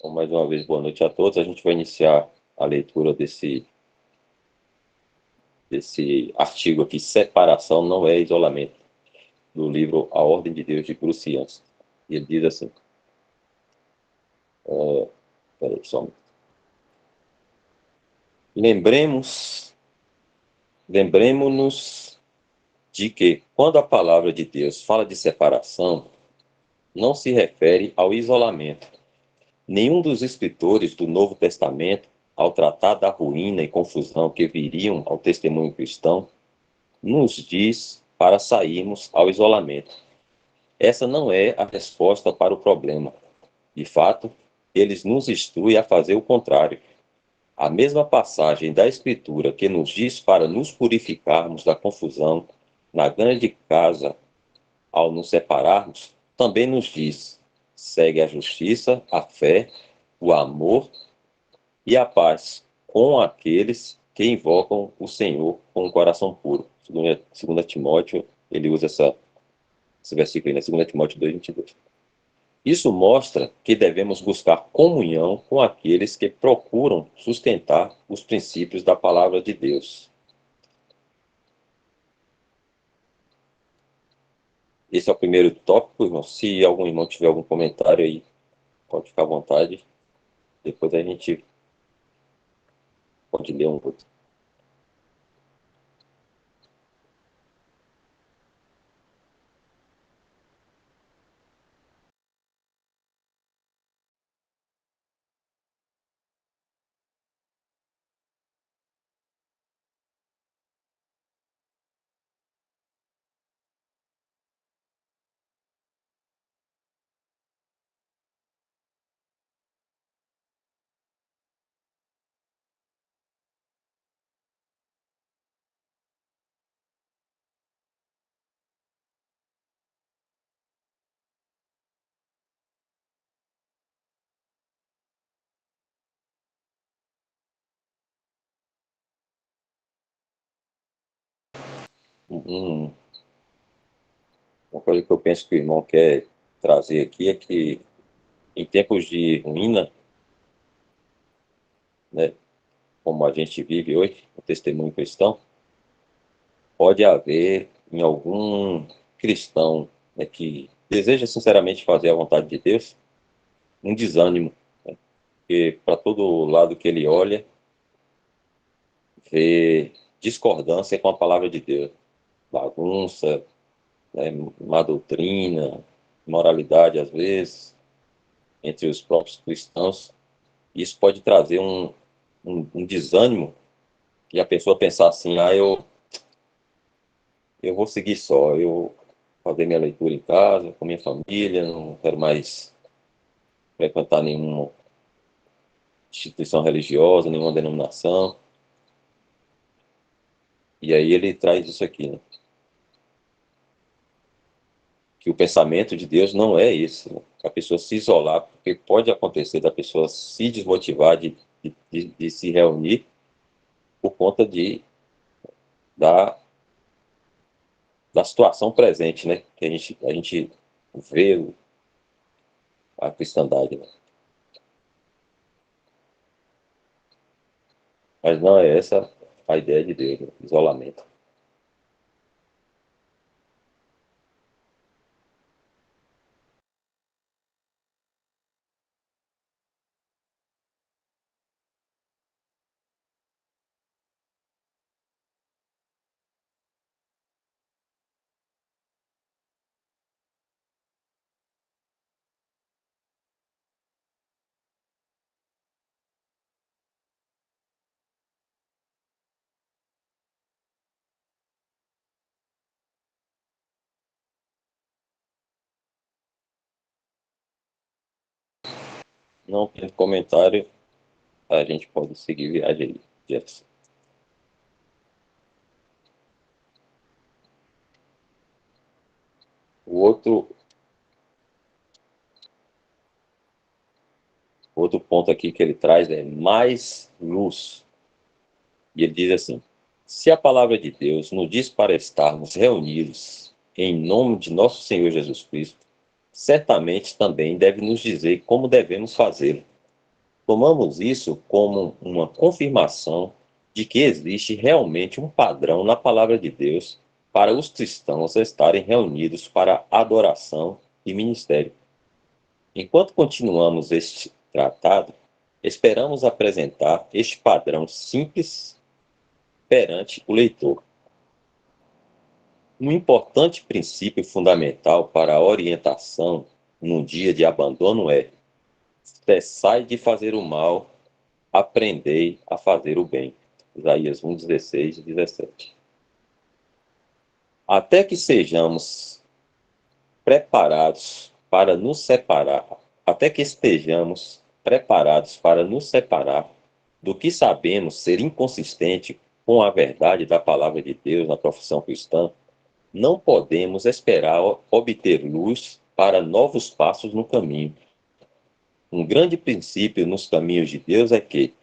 Então, mais uma vez, boa noite a todos. A gente vai iniciar a leitura desse artigo aqui, Separação não é isolamento, do livro A Ordem de Deus de Bruce Yancey. E ele diz assim, peraí, só um minuto. Lembremos-nos de que, quando a palavra de Deus fala de separação, não se refere ao isolamento. Nenhum dos escritores do Novo Testamento, ao tratar da ruína e confusão que viriam ao testemunho cristão, nos diz para sairmos ao isolamento. Essa não é a resposta para o problema. De fato, eles nos instruem a fazer o contrário. A mesma passagem da Escritura que nos diz para nos purificarmos da confusão na grande casa ao nos separarmos, também nos diz: segue a justiça, a fé, o amor e a paz com aqueles que invocam o Senhor com o coração puro. Segundo Timóteo, ele usa esse versículo aí, 2 Timóteo 2:22. Isso mostra que devemos buscar comunhão com aqueles que procuram sustentar os princípios da palavra de Deus. Esse é o primeiro tópico, irmão. Se algum irmão tiver algum comentário aí, pode ficar à vontade. Depois a gente pode ler um outro. Uma coisa que eu penso que o irmão quer trazer aqui é que, em tempos de ruína, né, como a gente vive hoje, o testemunho cristão, pode haver em algum cristão, né, que deseja sinceramente fazer a vontade de Deus, um desânimo, né, porque para todo lado que ele olha, vê discordância com a palavra de Deus, bagunça, né, má doutrina, moralidade às vezes, entre os próprios cristãos. Isso pode trazer um desânimo e a pessoa pensar assim, eu vou seguir só, eu vou fazer minha leitura em casa, com minha família, não quero mais frequentar nenhuma instituição religiosa, nenhuma denominação. E aí ele traz isso aqui, né? Que o pensamento de Deus não é esse, né? A pessoa se isolar, porque pode acontecer da pessoa se desmotivar de se reunir por conta da, da situação presente, né? Que a gente vê a cristandade, né? Mas não é essa a ideia de Deus, né? Isolamento. Não tem comentário, a gente pode seguir viagem aí, Jefferson. O outro ponto aqui que ele traz é mais luz. E ele diz assim: se a palavra de Deus nos diz para estarmos reunidos em nome de nosso Senhor Jesus Cristo, certamente também deve nos dizer como devemos fazê-lo. Tomamos isso como uma confirmação de que existe realmente um padrão na palavra de Deus para os cristãos estarem reunidos para adoração e ministério. Enquanto continuamos este tratado, esperamos apresentar este padrão simples perante o leitor. Um importante princípio fundamental para a orientação num dia de abandono é: cessai de fazer o mal, aprendei a fazer o bem. Isaías 1, 16 e 17. Até que sejamos preparados para nos separar, até que estejamos preparados para nos separar do que sabemos ser inconsistente com a verdade da palavra de Deus na profissão cristã, não podemos esperar obter luz para novos passos no caminho. Um grande princípio nos caminhos de Deus é que,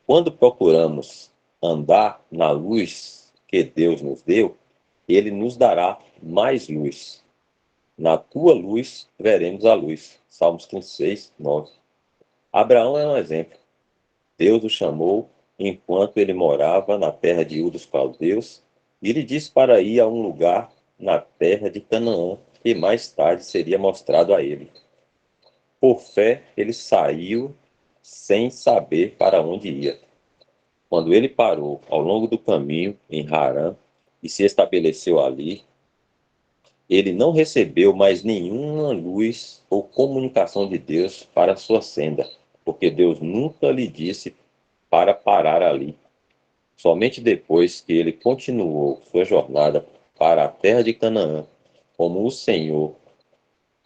quando procuramos andar na luz que Deus nos deu, Ele nos dará mais luz. Na tua luz veremos a luz. Salmos 36, 9. Abraão é um exemplo. Deus o chamou enquanto ele morava na terra de Ur dos Caldeus e lhe disse para ir a um lugar na terra de Canaã, que mais tarde seria mostrado a ele. Por fé, ele saiu sem saber para onde ia. Quando ele parou ao longo do caminho em Harã e se estabeleceu ali, ele não recebeu mais nenhuma luz ou comunicação de Deus para sua senda, porque Deus nunca lhe disse para parar ali. Somente depois que ele continuou sua jornada para a terra de Canaã, como o Senhor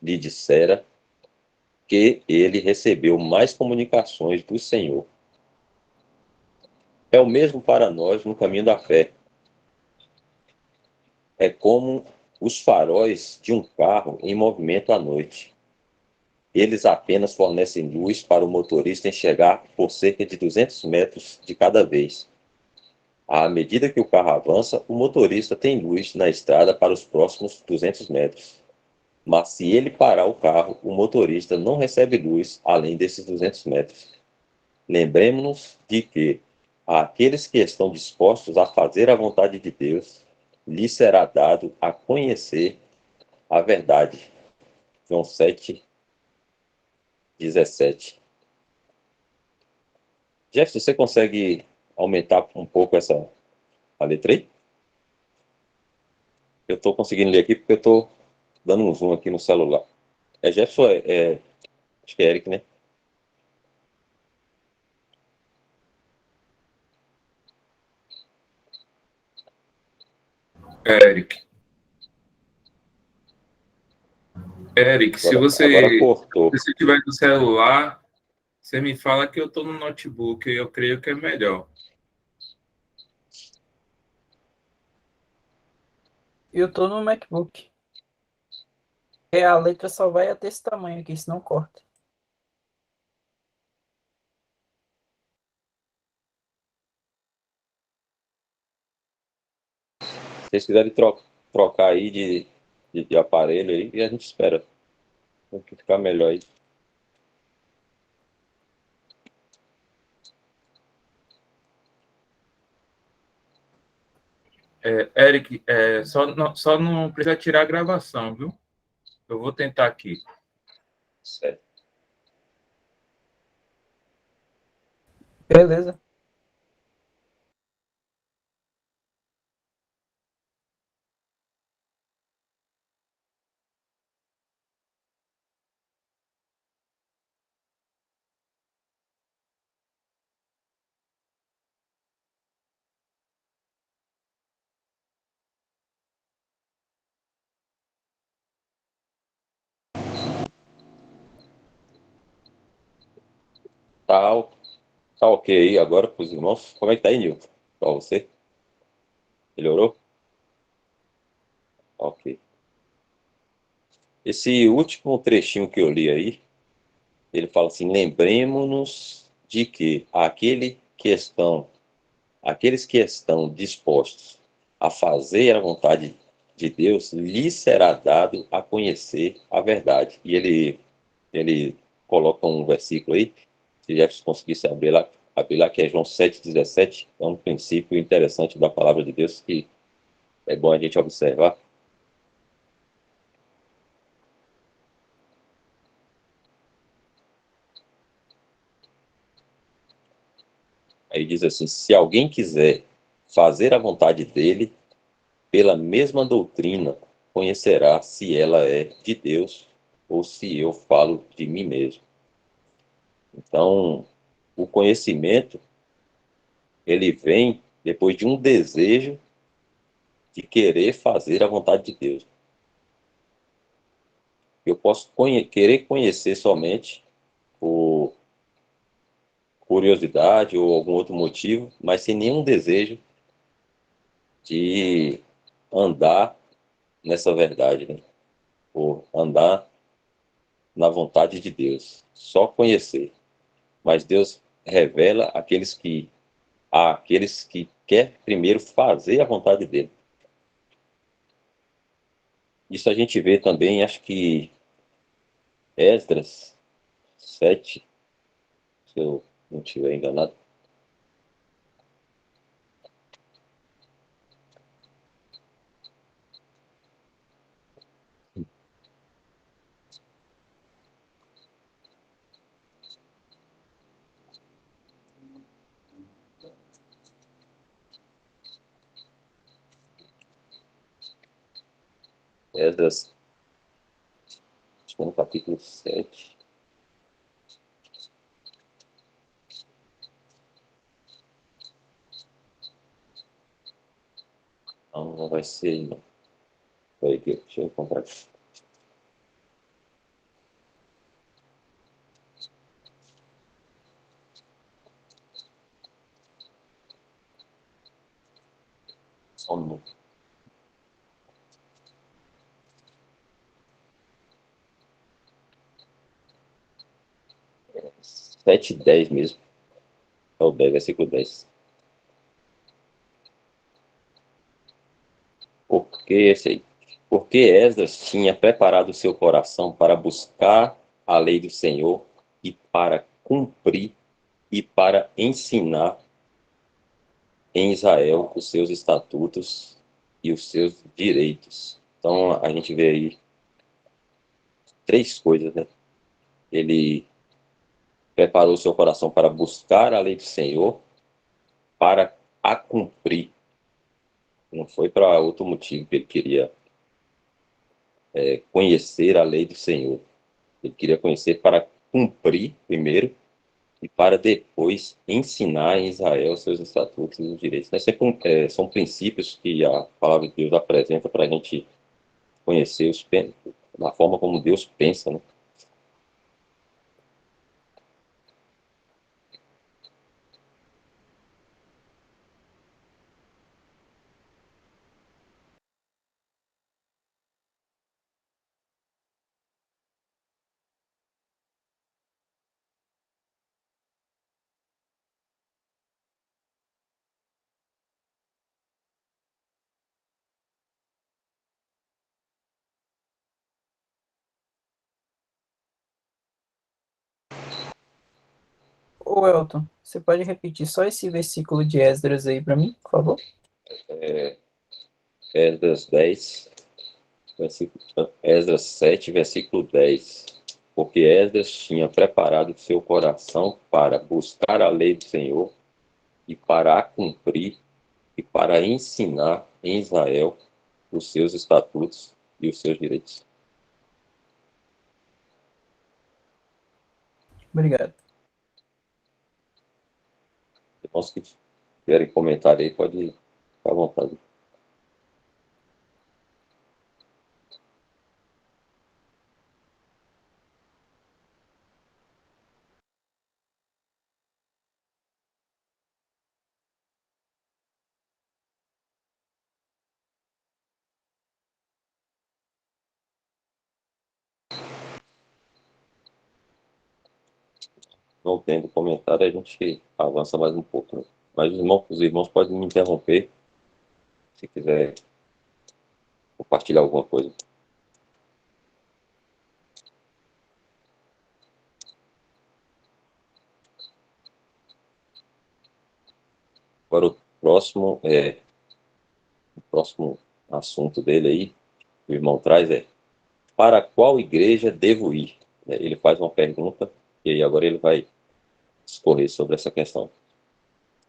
lhe dissera, que ele recebeu mais comunicações do Senhor. É o mesmo para nós no caminho da fé. É como os faróis de um carro em movimento à noite. Eles apenas fornecem luz para o motorista enxergar por cerca de 200 metros de cada vez. À medida que o carro avança, o motorista tem luz na estrada para os próximos 200 metros. Mas se ele parar o carro, o motorista não recebe luz além desses 200 metros. Lembremos-nos de que àqueles que estão dispostos a fazer a vontade de Deus, lhes será dado a conhecer a verdade. João 7, 17. Jeff, você consegue aumentar um pouco a letra aí? Eu estou conseguindo ler aqui porque eu estou dando um zoom aqui no celular. É Jeff ou acho que é Eric, né? Eric. Eric, se Agora cortou. você estiver no celular, você me fala que eu estou no notebook, eu creio que é melhor. Eu tô no MacBook. A letra só vai até esse tamanho aqui, senão corta. Se vocês quiserem trocar aí de aparelho aí, e a gente espera. Tem que ficar melhor aí. Eric, só não precisa tirar a gravação, viu? Eu vou tentar aqui. Certo. Beleza. Tá, tá ok aí agora para os irmãos. Como é que tá aí, Nilton? Pra você? Melhorou? Ok. Esse último trechinho que eu li aí, ele fala assim: lembremos-nos de que aqueles que estão dispostos a fazer a vontade de Deus, lhes será dado a conhecer a verdade. E ele coloca um versículo aí, Se Jefferson conseguisse abrir lá, que é João 7,17, é um princípio interessante da palavra de Deus que é bom a gente observar. Aí diz assim: se alguém quiser fazer a vontade dele, pela mesma doutrina, conhecerá se ela é de Deus ou se eu falo de mim mesmo. Então, o conhecimento, ele vem depois de um desejo de querer fazer a vontade de Deus. Eu posso querer conhecer somente por curiosidade ou algum outro motivo, mas sem nenhum desejo de andar nessa verdade, né? Ou andar na vontade de Deus. Só conhecer. Mas Deus revela aqueles que quer primeiro fazer a vontade dele. Isso a gente vê também, acho que Esdras 7, se eu não estiver enganado. Esdras, acho que é no capítulo 7. Não vai ser, não. Peraí, deixa eu encontrar aqui. Só um minuto. 7:10 mesmo. É o 10, versículo 10. Porque esse aí? Porque Esdras tinha preparado o seu coração para buscar a lei do Senhor e para cumprir e para ensinar em Israel os seus estatutos e os seus direitos. Então a gente vê aí três coisas, né? Ele preparou o seu coração para buscar a lei do Senhor, para a cumprir. Não foi para outro motivo que ele queria conhecer a lei do Senhor. Ele queria conhecer para cumprir primeiro e para depois ensinar em Israel seus estatutos e os direitos. São princípios que a palavra de Deus apresenta para a gente conhecer da forma como Deus pensa, né? Ô, Elton, você pode repetir só esse versículo de Esdras aí para mim, por favor? Esdras 10, Esdras 7, versículo 10. Porque Esdras tinha preparado seu coração para buscar a lei do Senhor e para a cumprir e para ensinar em Israel os seus estatutos e os seus direitos. Obrigado. Irmãos que querem comentar aí, pode ficar à vontade. Não tendo comentário, a gente avança mais um pouco, né? Mas os irmãos podem me interromper se quiser compartilhar alguma coisa. Agora o próximo assunto dele aí, que o irmão traz para qual igreja devo ir? Ele faz uma pergunta e aí agora ele vai discorrer sobre essa questão.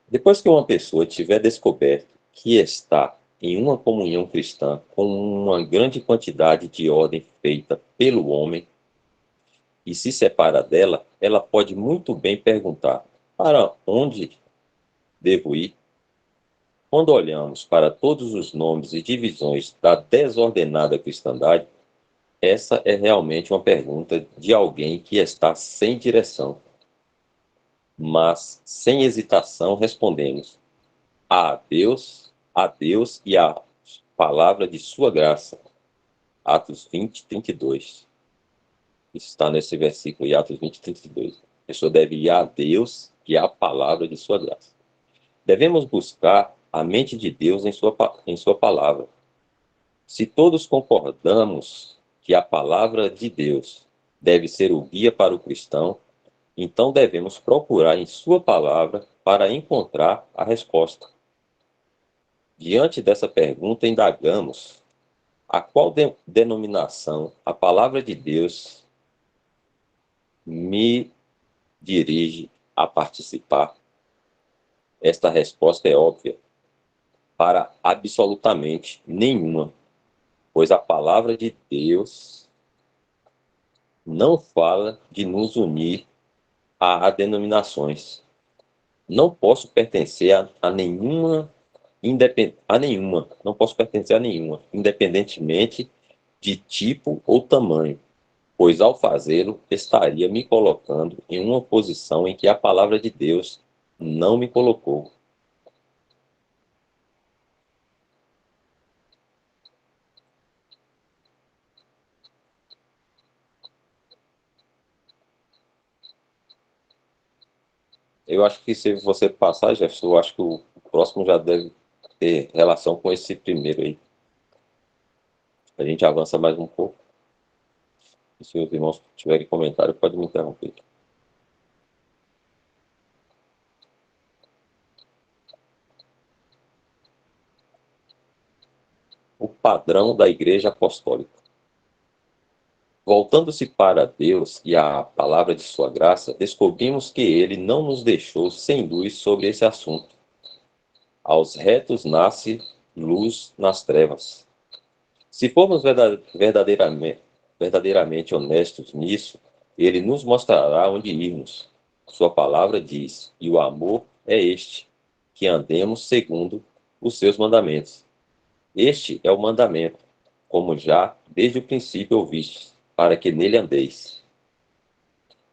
Depois que uma pessoa tiver descoberto que está em uma comunhão cristã com uma grande quantidade de ordem feita pelo homem e se separa dela, ela pode muito bem perguntar: para onde devo ir? Quando olhamos para todos os nomes e divisões da desordenada cristandade, essa é realmente uma pergunta de alguém que está sem direção. Mas, sem hesitação, respondemos: a Deus e a palavra de sua graça. Atos 20, 32. Isso está nesse versículo, em Atos 20, 32. A pessoa deve ir a Deus e à palavra de sua graça. Devemos buscar a mente de Deus em sua palavra. Se todos concordamos que a palavra de Deus deve ser o guia para o cristão, então devemos procurar em sua palavra para encontrar a resposta. Diante dessa pergunta, indagamos a qual denominação a palavra de Deus me dirige a participar. Esta resposta é óbvia: para absolutamente nenhuma, pois a palavra de Deus não fala de nos unir a denominações. Não posso pertencer a nenhuma, não posso pertencer a nenhuma, independentemente de tipo ou tamanho, pois ao fazê-lo estaria me colocando em uma posição em que a palavra de Deus não me colocou. Eu acho que se você passar, Jefferson, eu acho que o próximo já deve ter relação com esse primeiro aí. A gente avança mais um pouco. E se os irmãos tiverem comentário, pode me interromper. O padrão da Igreja Apostólica. Voltando-se para Deus e a palavra de sua graça, descobrimos que ele não nos deixou sem luz sobre esse assunto. Aos retos nasce luz nas trevas. Se formos verdadeiramente honestos nisso, ele nos mostrará onde irmos. Sua palavra diz: e o amor é este, que andemos segundo os seus mandamentos. Este é o mandamento, como já desde o princípio ouvistes, para que nele andeis.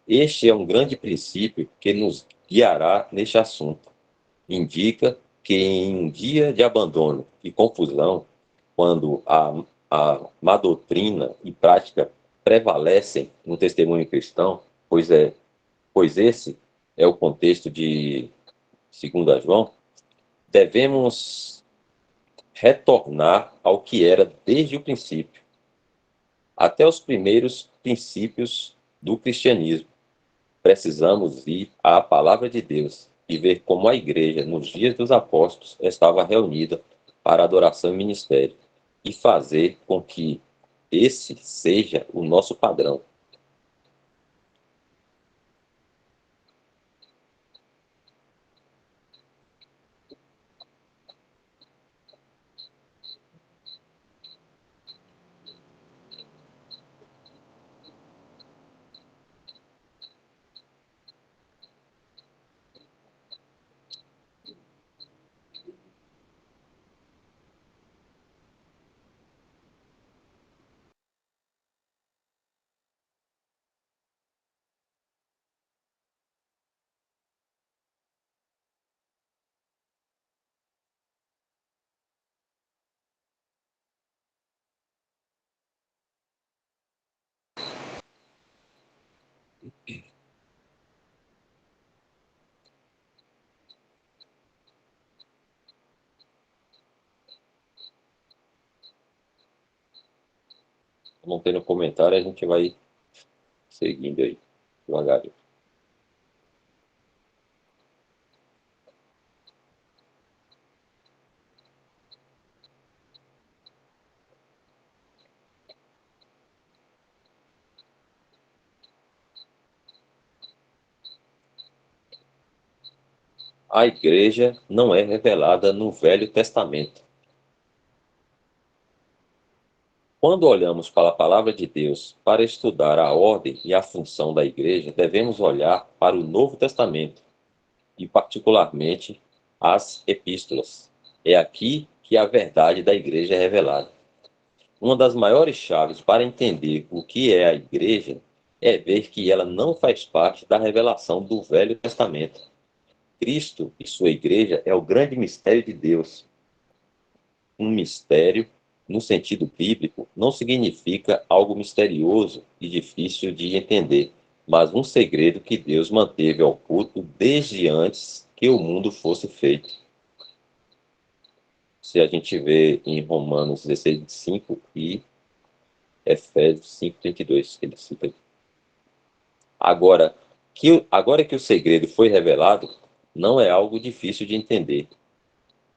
Este é um grande princípio que nos guiará neste assunto. Indica que em um dia de abandono e confusão, quando a má doutrina e prática prevalecem no testemunho cristão, pois esse é o contexto de 2 João, devemos retornar ao que era desde o princípio, até os primeiros princípios do cristianismo. Precisamos ir à palavra de Deus e ver como a igreja, nos dias dos apóstolos, estava reunida para adoração e ministério, e fazer com que esse seja o nosso padrão. Não tendo comentário, a gente vai seguindo aí, devagarinho. a igreja não é revelada no Velho Testamento. Quando olhamos para a palavra de Deus para estudar a ordem e a função da igreja, devemos olhar para o Novo Testamento e, particularmente, as epístolas. É aqui que a verdade da igreja é revelada. Uma das maiores chaves para entender o que é a igreja é ver que ela não faz parte da revelação do Velho Testamento. Cristo e sua igreja é o grande mistério de Deus. Um mistério, no sentido bíblico, não significa algo misterioso e difícil de entender, mas um segredo que Deus manteve oculto desde antes que o mundo fosse feito. Se a gente vê em Romanos 16:5 e Efésios 5:32, que ele cita aqui. Agora que o segredo foi revelado, não é algo difícil de entender.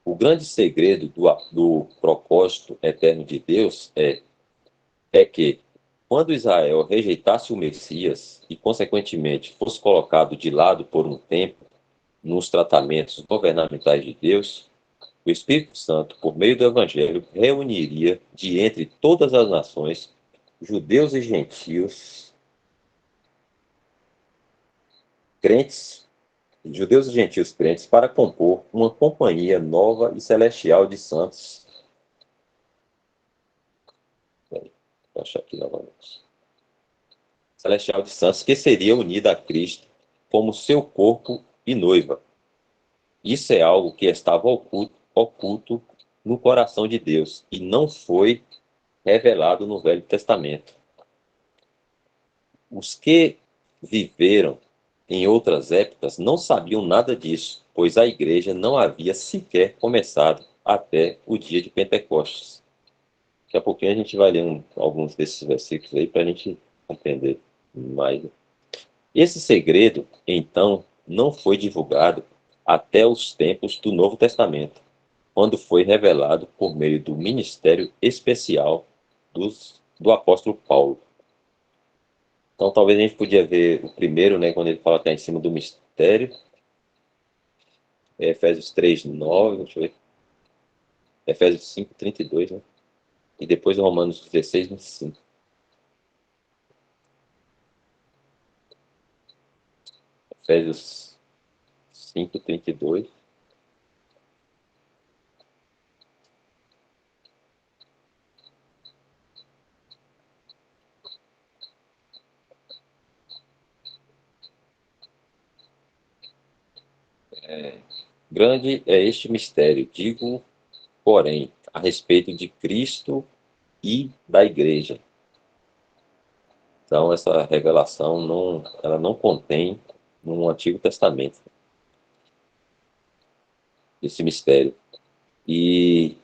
O grande segredo do propósito eterno de Deus é que, quando Israel rejeitasse o Messias e, consequentemente, fosse colocado de lado por um tempo nos tratamentos governamentais de Deus, o Espírito Santo, por meio do Evangelho, reuniria de entre todas as nações, judeus e gentios, crentes, judeus e gentios crentes, para compor uma companhia nova e celestial de santos. Vou achar aqui novamente. Celestial de santos, que seria unida a Cristo como seu corpo e noiva. Isso é algo que estava oculto no coração de Deus e não foi revelado no Velho Testamento. Os que viveram em outras épocas não sabiam nada disso, pois a igreja não havia sequer começado até o dia de Pentecostes. Daqui a pouquinho a gente vai ler alguns desses versículos aí para a gente compreender mais. Esse segredo, então, não foi divulgado até os tempos do Novo Testamento, quando foi revelado por meio do ministério especial do apóstolo Paulo. Então, talvez a gente podia ver o primeiro, né, quando ele fala que está em cima do mistério, Efésios 3:9, deixa eu ver, Efésios 5:32, né? E depois Romanos 16:25. Efésios 5:32. Grande é este mistério, digo, porém, a respeito de Cristo e da igreja. Então, essa revelação ela não contém no Antigo Testamento esse mistério. E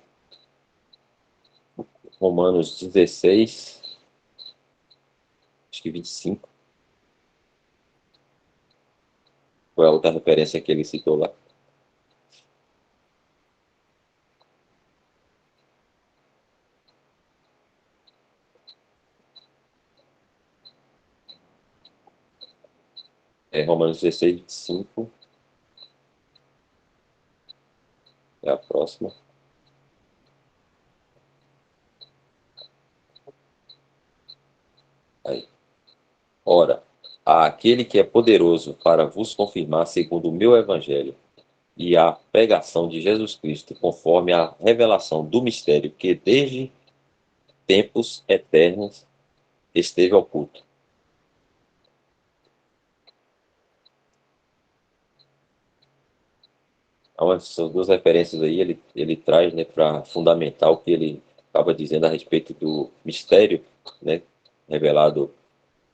Romanos 16, acho que 25, foi a outra referência que ele citou lá. Romanos 16:25 é a próxima. Aí. Ora, aquele que é poderoso para vos confirmar segundo o meu evangelho e a pregação de Jesus Cristo, conforme a revelação do mistério que desde tempos eternos esteve oculto. Então, essas duas referências aí ele traz, né, para fundamentar o que ele estava dizendo a respeito do mistério, né, revelado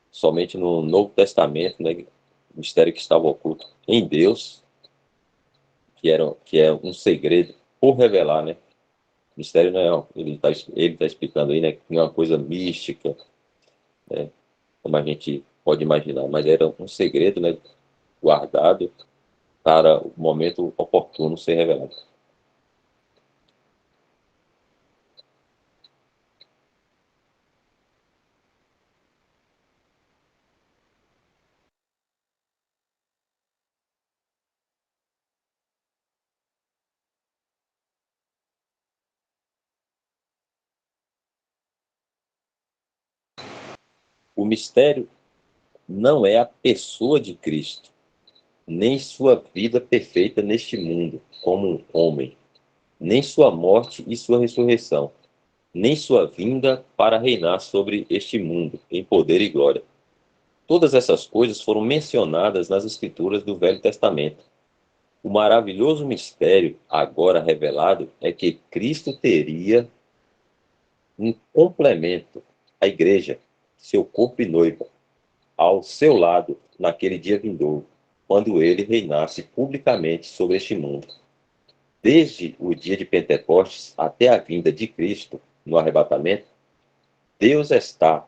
somente no Novo Testamento, né, mistério que estava oculto em Deus, que é um segredo por revelar, né? Mistério não é, ele tá explicando aí, né, que não é uma coisa mística, né, como a gente pode imaginar, mas era um segredo, né, guardado para o momento oportuno ser revelado. O mistério não é a pessoa de Cristo, nem sua vida perfeita neste mundo, como um homem, nem sua morte e sua ressurreição, nem sua vinda para reinar sobre este mundo, em poder e glória. Todas essas coisas foram mencionadas nas Escrituras do Velho Testamento. O maravilhoso mistério, agora revelado, é que Cristo teria um complemento, a igreja, seu corpo e noiva, ao seu lado naquele dia vindouro, quando ele reinasse publicamente sobre este mundo. Desde o dia de Pentecostes até a vinda de Cristo no arrebatamento, Deus está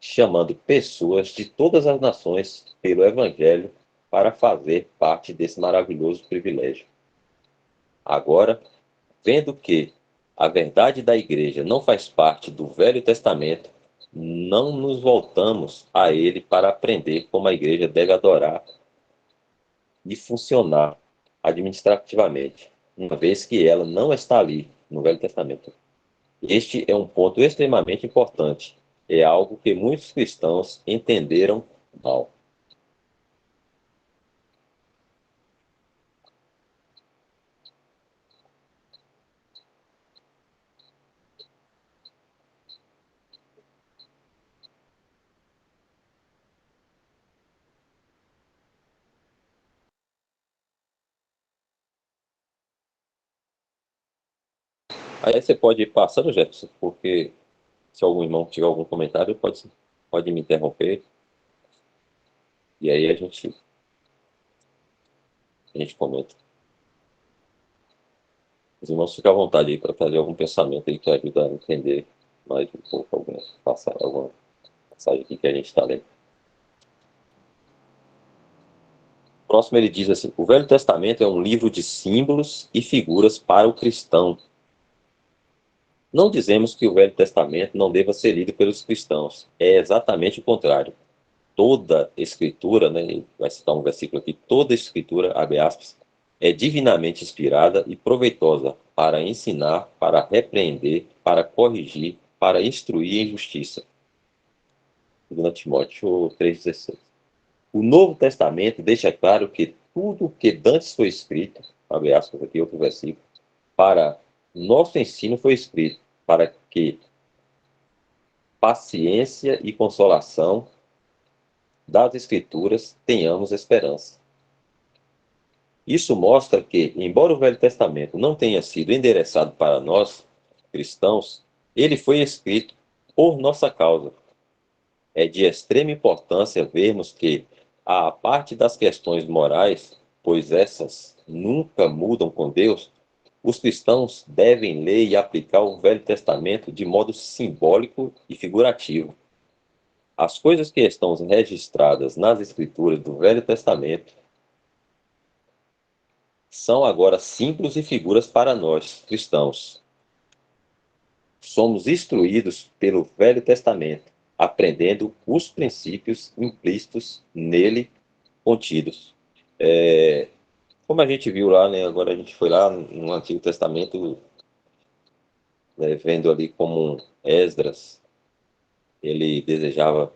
chamando pessoas de todas as nações pelo Evangelho para fazer parte desse maravilhoso privilégio. Agora, vendo que a verdade da igreja não faz parte do Velho Testamento, não nos voltamos a ele para aprender como a igreja deve adorar e funcionar administrativamente, uma vez que ela não está ali no Velho Testamento. Este é um ponto extremamente importante. É algo que muitos cristãos entenderam mal. Aí você pode ir passando, Jefferson, porque se algum irmão tiver algum comentário, pode me interromper. E aí a gente comenta. Os irmãos ficam à vontade aí para fazer algum pensamento aí que ajuda a entender mais um pouco alguma passagem aqui que a gente está lendo. Próximo ele diz assim: o Velho Testamento é um livro de símbolos e figuras para o cristão. Não dizemos que o Velho Testamento não deva ser lido pelos cristãos. É exatamente o contrário. Toda escritura, né, ele vai citar um versículo aqui, toda escritura, abre aspas, é divinamente inspirada e proveitosa para ensinar, para repreender, para corrigir, para instruir em justiça. 2 Timóteo 3,16. O Novo Testamento deixa claro que tudo o que antes foi escrito, abre aspas aqui, outro versículo, para nosso ensino foi escrito, para que paciência e consolação das Escrituras tenhamos esperança. Isso mostra que, embora o Velho Testamento não tenha sido endereçado para nós, cristãos, ele foi escrito por nossa causa. É de extrema importância vermos que, à parte das questões morais, pois essas nunca mudam com Deus, os cristãos devem ler e aplicar o Velho Testamento de modo simbólico e figurativo. As coisas que estão registradas nas Escrituras do Velho Testamento são agora símbolos e figuras para nós, cristãos. Somos instruídos pelo Velho Testamento, aprendendo os princípios implícitos nele contidos. Como a gente viu lá, né, agora a gente foi lá no Antigo Testamento, né, vendo ali como Esdras, ele desejava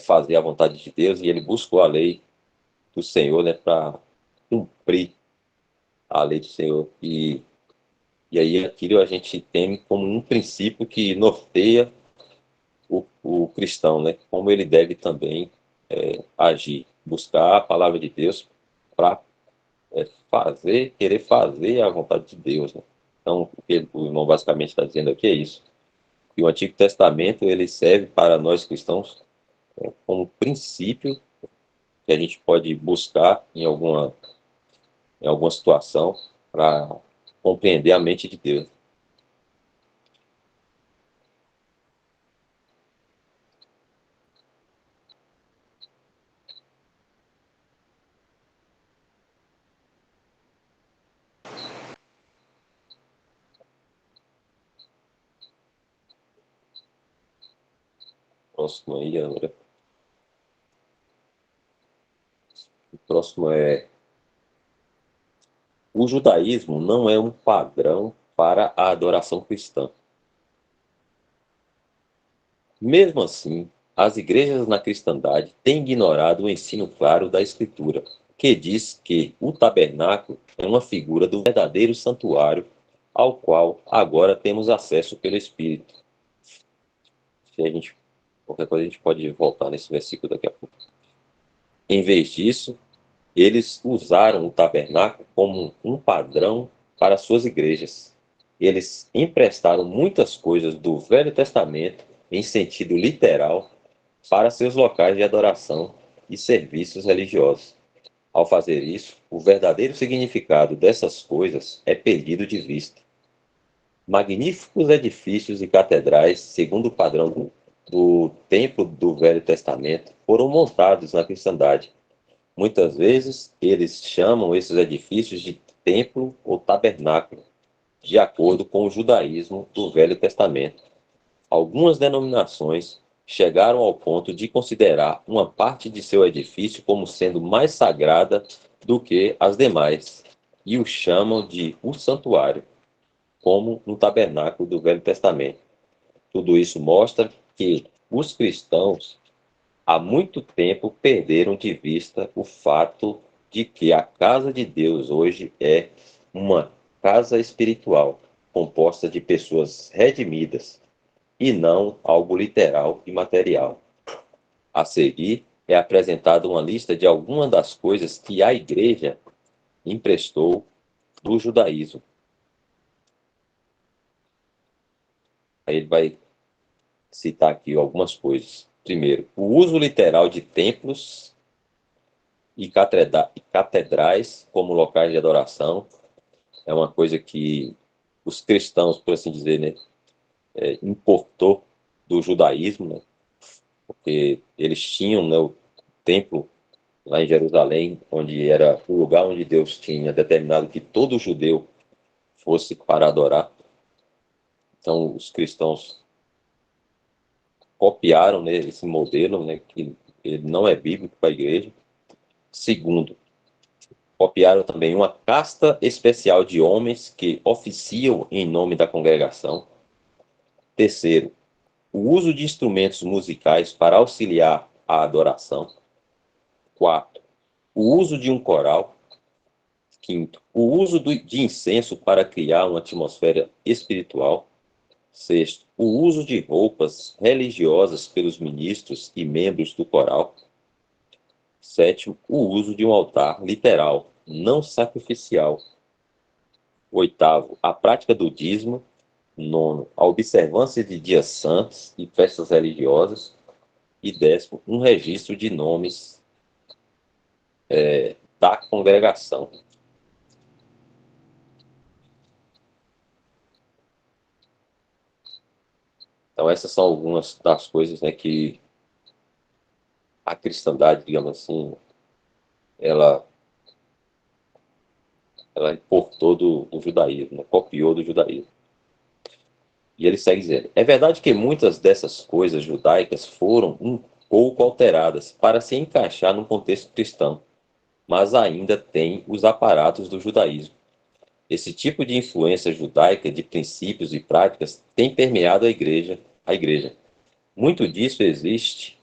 fazer a vontade de Deus e ele buscou a lei do Senhor, né, para cumprir a lei do Senhor. E aí aquilo a gente tem como um princípio que norteia o cristão, né? Como ele deve também agir, buscar a palavra de Deus para querer fazer a vontade de Deus, né? Então, o que o irmão basicamente está dizendo aqui é isso. E o Antigo Testamento ele serve para nós cristãos como princípio que a gente pode buscar em alguma situação para compreender a mente de Deus. Próximo aí agora. O próximo é: o judaísmo não é um padrão para a adoração cristã. Mesmo assim, as igrejas na cristandade têm ignorado o ensino claro da Escritura, que diz que o tabernáculo é uma figura do verdadeiro santuário ao qual agora temos acesso pelo Espírito. Qualquer coisa a gente pode voltar nesse versículo daqui a pouco. Em vez disso, eles usaram o tabernáculo como um padrão para suas igrejas. Eles emprestaram muitas coisas do Velho Testamento, em sentido literal, para seus locais de adoração e serviços religiosos. Ao fazer isso, o verdadeiro significado dessas coisas é perdido de vista. Magníficos edifícios e catedrais, segundo o padrão do templo do Velho Testamento, foram montados na cristandade. Muitas vezes, eles chamam esses edifícios de templo ou tabernáculo, de acordo com o judaísmo do Velho Testamento. Algumas denominações chegaram ao ponto de considerar uma parte de seu edifício como sendo mais sagrada do que as demais, e o chamam de o santuário, como no tabernáculo do Velho Testamento. Tudo isso mostra que os cristãos há muito tempo perderam de vista o fato de que a casa de Deus hoje é uma casa espiritual, composta de pessoas redimidas, e não algo literal e material. A seguir, é apresentada uma lista de algumas das coisas que a igreja emprestou do judaísmo. Aí ele vai citar aqui algumas coisas. Primeiro, o uso literal de templos e catedrais como locais de adoração é uma coisa que os cristãos, por assim dizer, né, importou do judaísmo, né, porque eles tinham, né, o templo lá em Jerusalém, onde era o lugar onde Deus tinha determinado que todo judeu fosse para adorar. Então, os cristãos copiaram, né, esse modelo, né, que ele não é bíblico para a igreja. Segundo, copiaram também uma casta especial de homens que oficiam em nome da congregação. Terceiro, o uso de instrumentos musicais para auxiliar a adoração. Quarto, o uso de um coral. Quinto, o uso de incenso para criar uma atmosfera espiritual. Sexto, o uso de roupas religiosas pelos ministros e membros do coral. Sétimo, o uso de um altar literal, não sacrificial. Oitavo, a prática do dízimo. Nono, a observância de dias santos e festas religiosas. E décimo, um registro de nomes da congregação. Então, essas são algumas das coisas, né, que a cristandade, digamos assim, ela importou do judaísmo, né, copiou do judaísmo. E ele segue dizendo: é verdade que muitas dessas coisas judaicas foram um pouco alteradas para se encaixar no contexto cristão, mas ainda tem os aparatos do judaísmo. Esse tipo de influência judaica de princípios e práticas tem permeado a igreja. Muito disso existe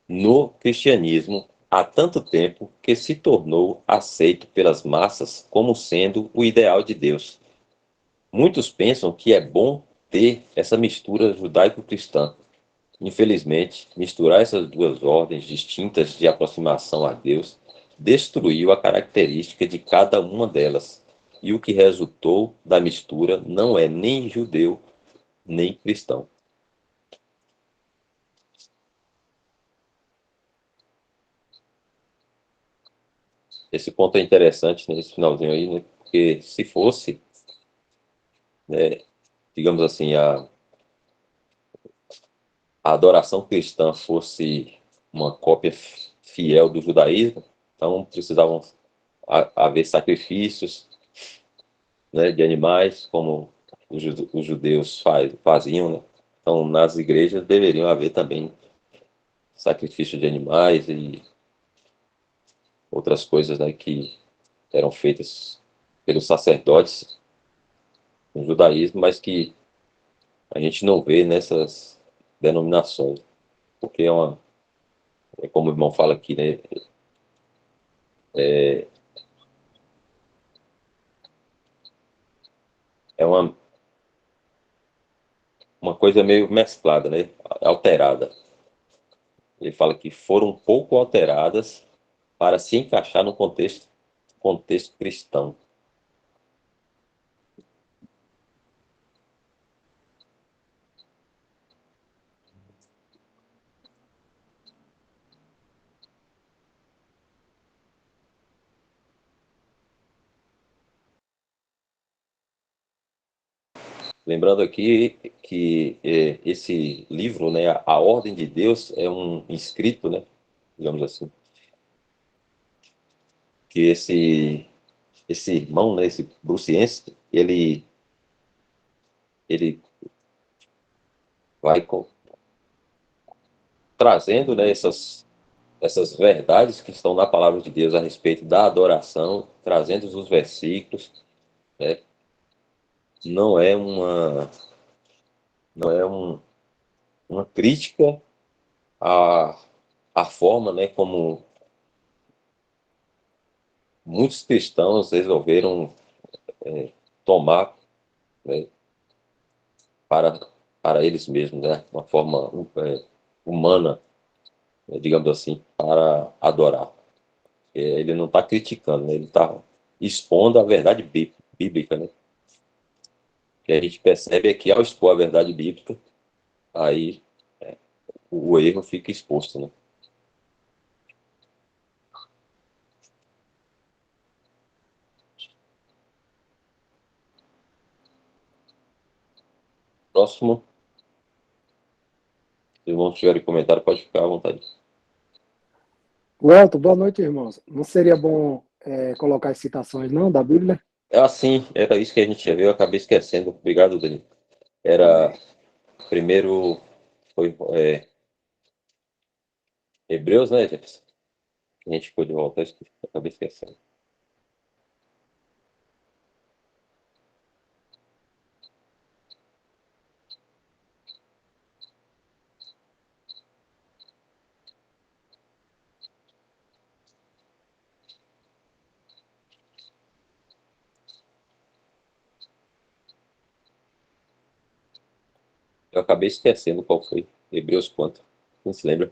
no cristianismo há tanto tempo que se tornou aceito pelas massas como sendo o ideal de Deus. Muitos pensam que é bom ter essa mistura judaico-cristã. Infelizmente, misturar essas duas ordens distintas de aproximação a Deus destruiu a característica de cada uma delas, e o que resultou da mistura não é nem judeu nem cristão. Esse ponto é interessante nesse finalzinho aí, né? Porque se fosse, né, digamos assim, a adoração cristã fosse uma cópia fiel do judaísmo, então precisavam haver sacrifícios, né, de animais, como os judeus faziam, né? Então, nas igrejas deveriam haver também sacrifício de animais e outras coisas, né, que eram feitas pelos sacerdotes no judaísmo, mas que a gente não vê nessas denominações, porque como o irmão fala aqui, né? É uma coisa meio mesclada, né? Alterada. Ele fala que foram um pouco alteradas para se encaixar no contexto cristão. Lembrando aqui que esse livro, né, a Ordem de Deus, é um escrito, né, digamos assim, que esse irmão, né, esse Bruciense, ele vai trazendo, né, essas verdades que estão na palavra de Deus a respeito da adoração, trazendo os versículos, né? Não é uma crítica à forma, né, como muitos cristãos resolveram tomar, né, para, para eles mesmos, né, uma forma humana, né, digamos assim, para adorar. Ele não está criticando, né, ele está expondo a verdade bíblica, né? Que a gente percebe é que ao expor a verdade bíblica, aí o erro fica exposto, né? Próximo, se não tiverem comentário, pode ficar à vontade. Walter, boa noite, irmãos. Não seria bom colocar as citações, não, da Bíblia? É assim, era isso que a gente ia ver, eu acabei esquecendo. Obrigado, Dani. Era, primeiro, foi Hebreus, né, Jefferson? A gente ficou de volta, eu acabei esquecendo. Eu acabei esquecendo qual foi. Hebreus quanto? Não se lembra?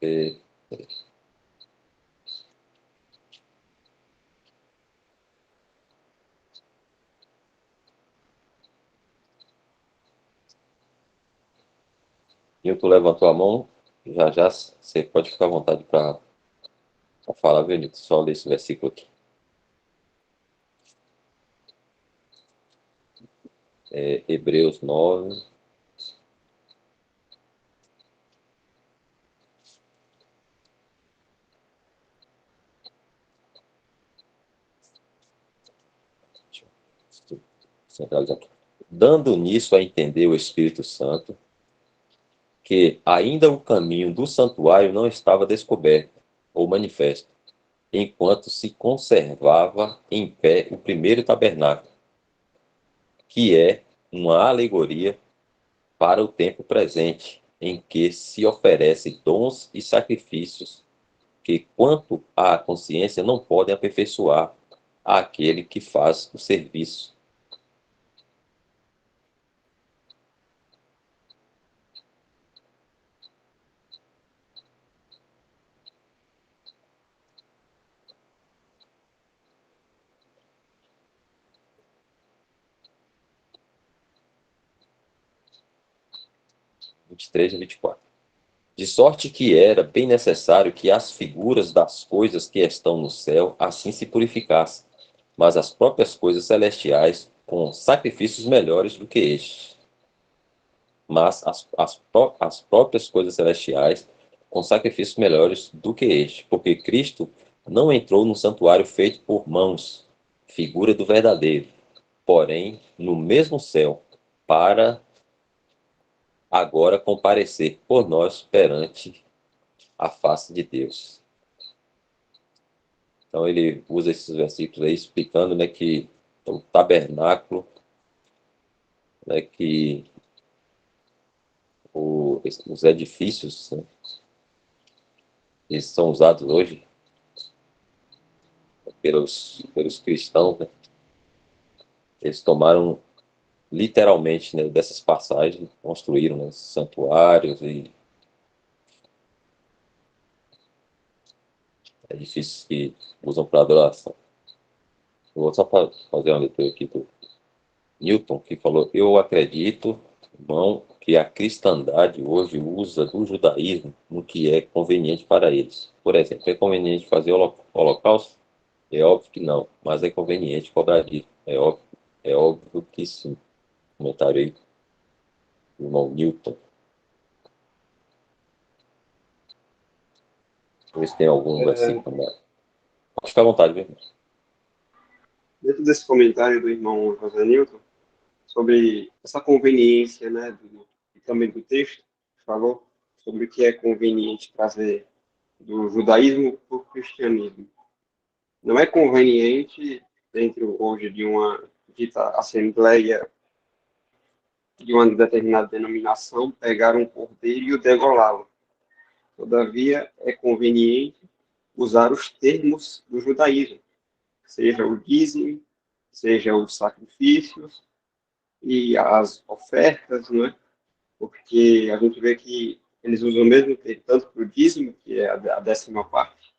É, Nilton levantou a mão, já já você pode ficar à vontade para falar, viu, Nilton? Só ler esse versículo aqui. Hebreus 9. Deixa eu centralizar aqui. Dando nisso a entender o Espírito Santo que ainda o caminho do santuário não estava descoberto ou manifesto, enquanto se conservava em pé o primeiro tabernáculo, que é uma alegoria para o tempo presente, em que se oferecem dons e sacrifícios que, quanto à consciência, não podem aperfeiçoar aquele que faz o serviço. Vinte e três a 24. De sorte que era bem necessário que as figuras das coisas que estão no céu assim se purificassem, mas as próprias coisas celestiais com sacrifícios melhores do que estes. Mas as próprias coisas celestiais com sacrifícios melhores do que este, porque Cristo não entrou no santuário feito por mãos, figura do verdadeiro, porém no mesmo céu, para agora comparecer por nós perante a face de Deus. Então ele usa esses versículos aí explicando, né, que o tabernáculo, né, que os edifícios, né, eles são usados hoje pelos cristãos, né, eles tomaram literalmente, né, dessas passagens, construíram, né, santuários e edifícios que usam para adoração. Eu vou só fazer uma leitura aqui do Newton, que falou: eu acredito, irmão, que a cristandade hoje usa do judaísmo no que é conveniente para eles. Por exemplo, é conveniente fazer holocausto? É óbvio que não, mas é conveniente cobrar disso. É óbvio que sim. Comentário aí do irmão Newton. Deixa eu ver se tem algum versículo também. Pode ficar à vontade, viu? Dentro desse comentário do irmão José Newton, sobre essa conveniência, né, e também do texto, falou sobre o que é conveniente trazer do judaísmo para o cristianismo. Não é conveniente, dentro hoje de uma dita assembleia de uma determinada denominação, pegar um cordeiro e o degolá-lo. Todavia, é conveniente usar os termos do judaísmo, seja o dízimo, seja os sacrifícios e as ofertas, não é? Porque a gente vê que eles usam o mesmo termo, tanto para o dízimo, que é a 10ª parte,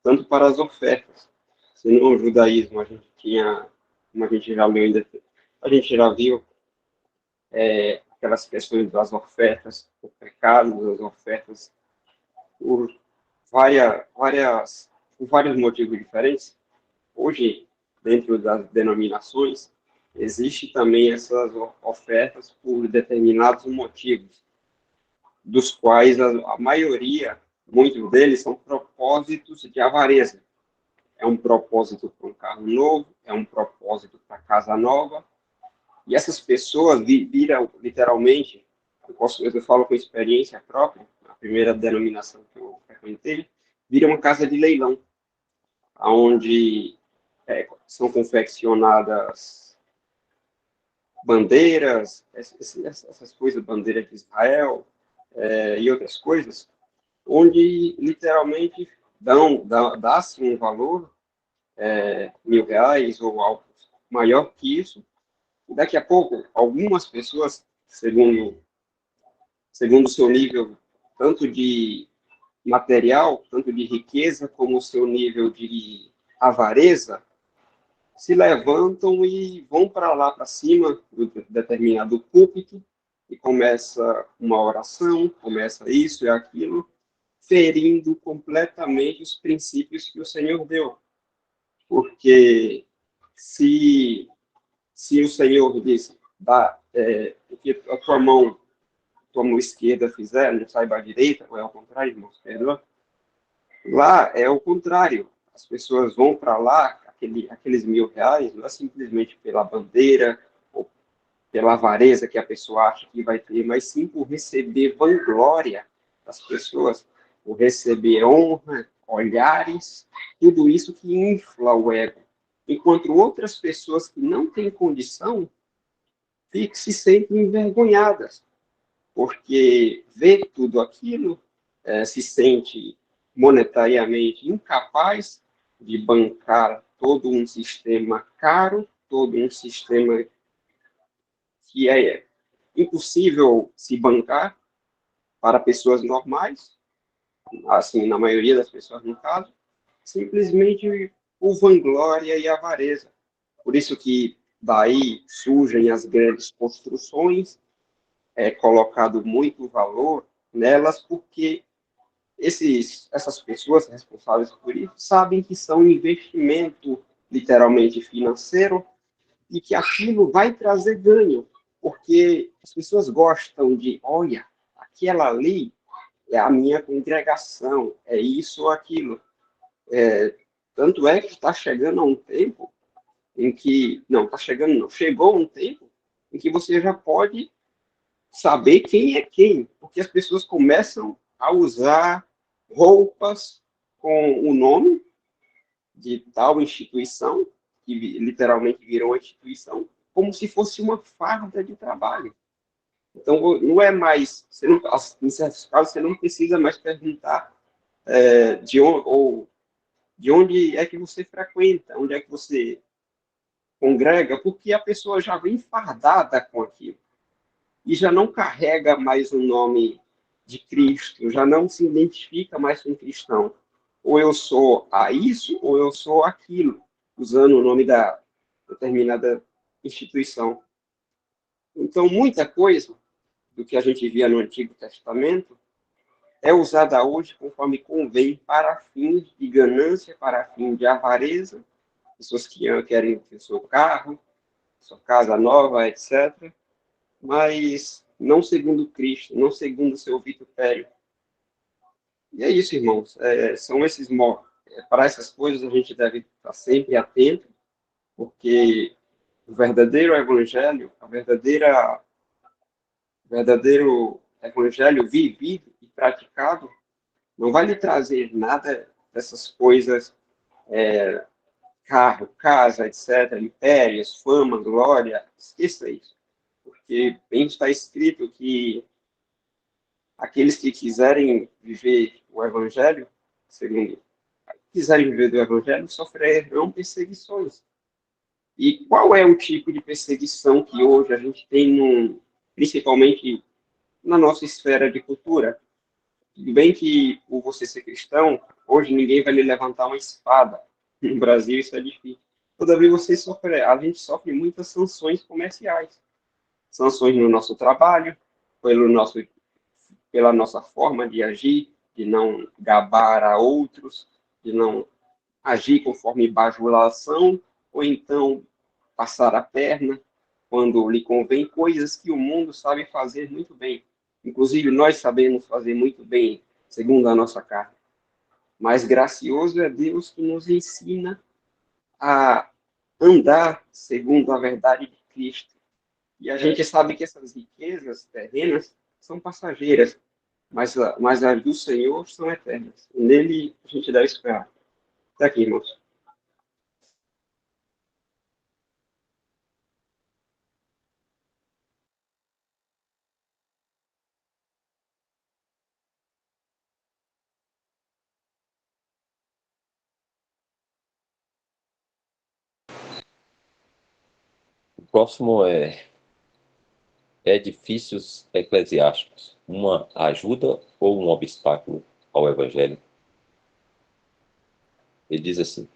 tanto para as ofertas. Se no judaísmo a gente tinha, como a gente já leu, a gente já viu aquelas questões das ofertas por pecados, as ofertas por por vários motivos diferentes. Hoje, dentro das denominações, existe também essas ofertas por determinados motivos, dos quais a maioria, muitos deles, são propósitos de avareza. É um propósito para um carro novo, é um propósito para casa nova, e essas pessoas viram, literalmente, eu falo com experiência própria, a primeira denominação que eu frequentei, vira uma casa de leilão, onde são confeccionadas bandeiras, essas coisas, bandeira de Israel e outras coisas, onde literalmente dá-se um valor, R$ 1.000 ou algo maior que isso, e daqui a pouco, algumas pessoas, segundo o seu nível, tanto de material, tanto de riqueza, como o seu nível de avareza, se levantam e vão para lá, para cima do determinado púlpito, e começa uma oração, começa isso e aquilo, ferindo completamente os princípios que o Senhor deu. Porque se o Senhor disse, o que a tua mão esquerda fizer, não saiba a direita, ou é ao contrário, irmãos, perdoa? Lá é o contrário. As pessoas vão para lá, aqueles R$ 1.000, não é simplesmente pela bandeira ou pela avareza que a pessoa acha que vai ter, mas sim por receber vanglória das pessoas, por receber honra, olhares, tudo isso que infla o ego. Enquanto outras pessoas que não têm condição se sentem envergonhadas, porque vê tudo aquilo, se sente monetariamente incapaz de bancar todo um sistema caro, todo um sistema que é impossível se bancar para pessoas normais, assim, na maioria das pessoas no caso, simplesmente por vanglória e avareza. Por isso que daí surgem as grandes construções, é colocado muito valor nelas, porque essas pessoas responsáveis por isso sabem que são um investimento literalmente financeiro e que aquilo vai trazer ganho, porque as pessoas gostam de, olha, aquela ali é a minha congregação, é isso ou aquilo. Tanto é que está chegando a um tempo em que, não, está chegando não, chegou um tempo em que você já pode saber quem é quem, porque as pessoas começam a usar roupas com o nome de tal instituição, que literalmente virou uma instituição, como se fosse uma farda de trabalho. Então, não é mais, você não, em certos casos, você não precisa mais perguntar de onde é que você frequenta, onde é que você congrega, porque a pessoa já vem fardada com aquilo e já não carrega mais o nome de Cristo, já não se identifica mais com cristão. Ou eu sou a isso, ou eu sou aquilo, usando o nome da determinada instituição. Então, muita coisa do que a gente via no Antigo Testamento é usada hoje conforme convém para fins de ganância, para fins de avareza, pessoas que querem ter seu carro, sua casa nova, etc., mas não segundo Cristo, não segundo o seu vitupério. E é isso, irmãos. São esses para essas coisas a gente deve estar sempre atento, porque o verdadeiro evangelho, o verdadeiro evangelho vivido e praticado, não vai lhe trazer nada dessas coisas, carro, casa, etc., impérios, fama, glória. Esqueça isso. Porque bem está escrito que aqueles que quiserem viver o evangelho, quiserem viver do evangelho, sofrerão perseguições. E qual é o tipo de perseguição que hoje a gente tem, principalmente na nossa esfera de cultura? Tudo bem que, por você ser cristão, hoje ninguém vai lhe levantar uma espada. No Brasil isso é difícil. Todavia, a gente sofre muitas sanções comerciais. Sanções no nosso trabalho, pela nossa forma de agir, de não gabar a outros, de não agir conforme bajulação, ou então passar a perna quando lhe convém, coisas que o mundo sabe fazer muito bem. Inclusive, nós sabemos fazer muito bem, segundo a nossa carne. Mas gracioso é Deus que nos ensina a andar segundo a verdade de Cristo. E a gente sabe que essas riquezas terrenas são passageiras, mas as do Senhor são eternas. Nele a gente deve esperar. Até aqui, irmãos. O próximo é edifícios eclesiásticos. Uma ajuda ou um obstáculo ao Evangelho? Ele diz assim: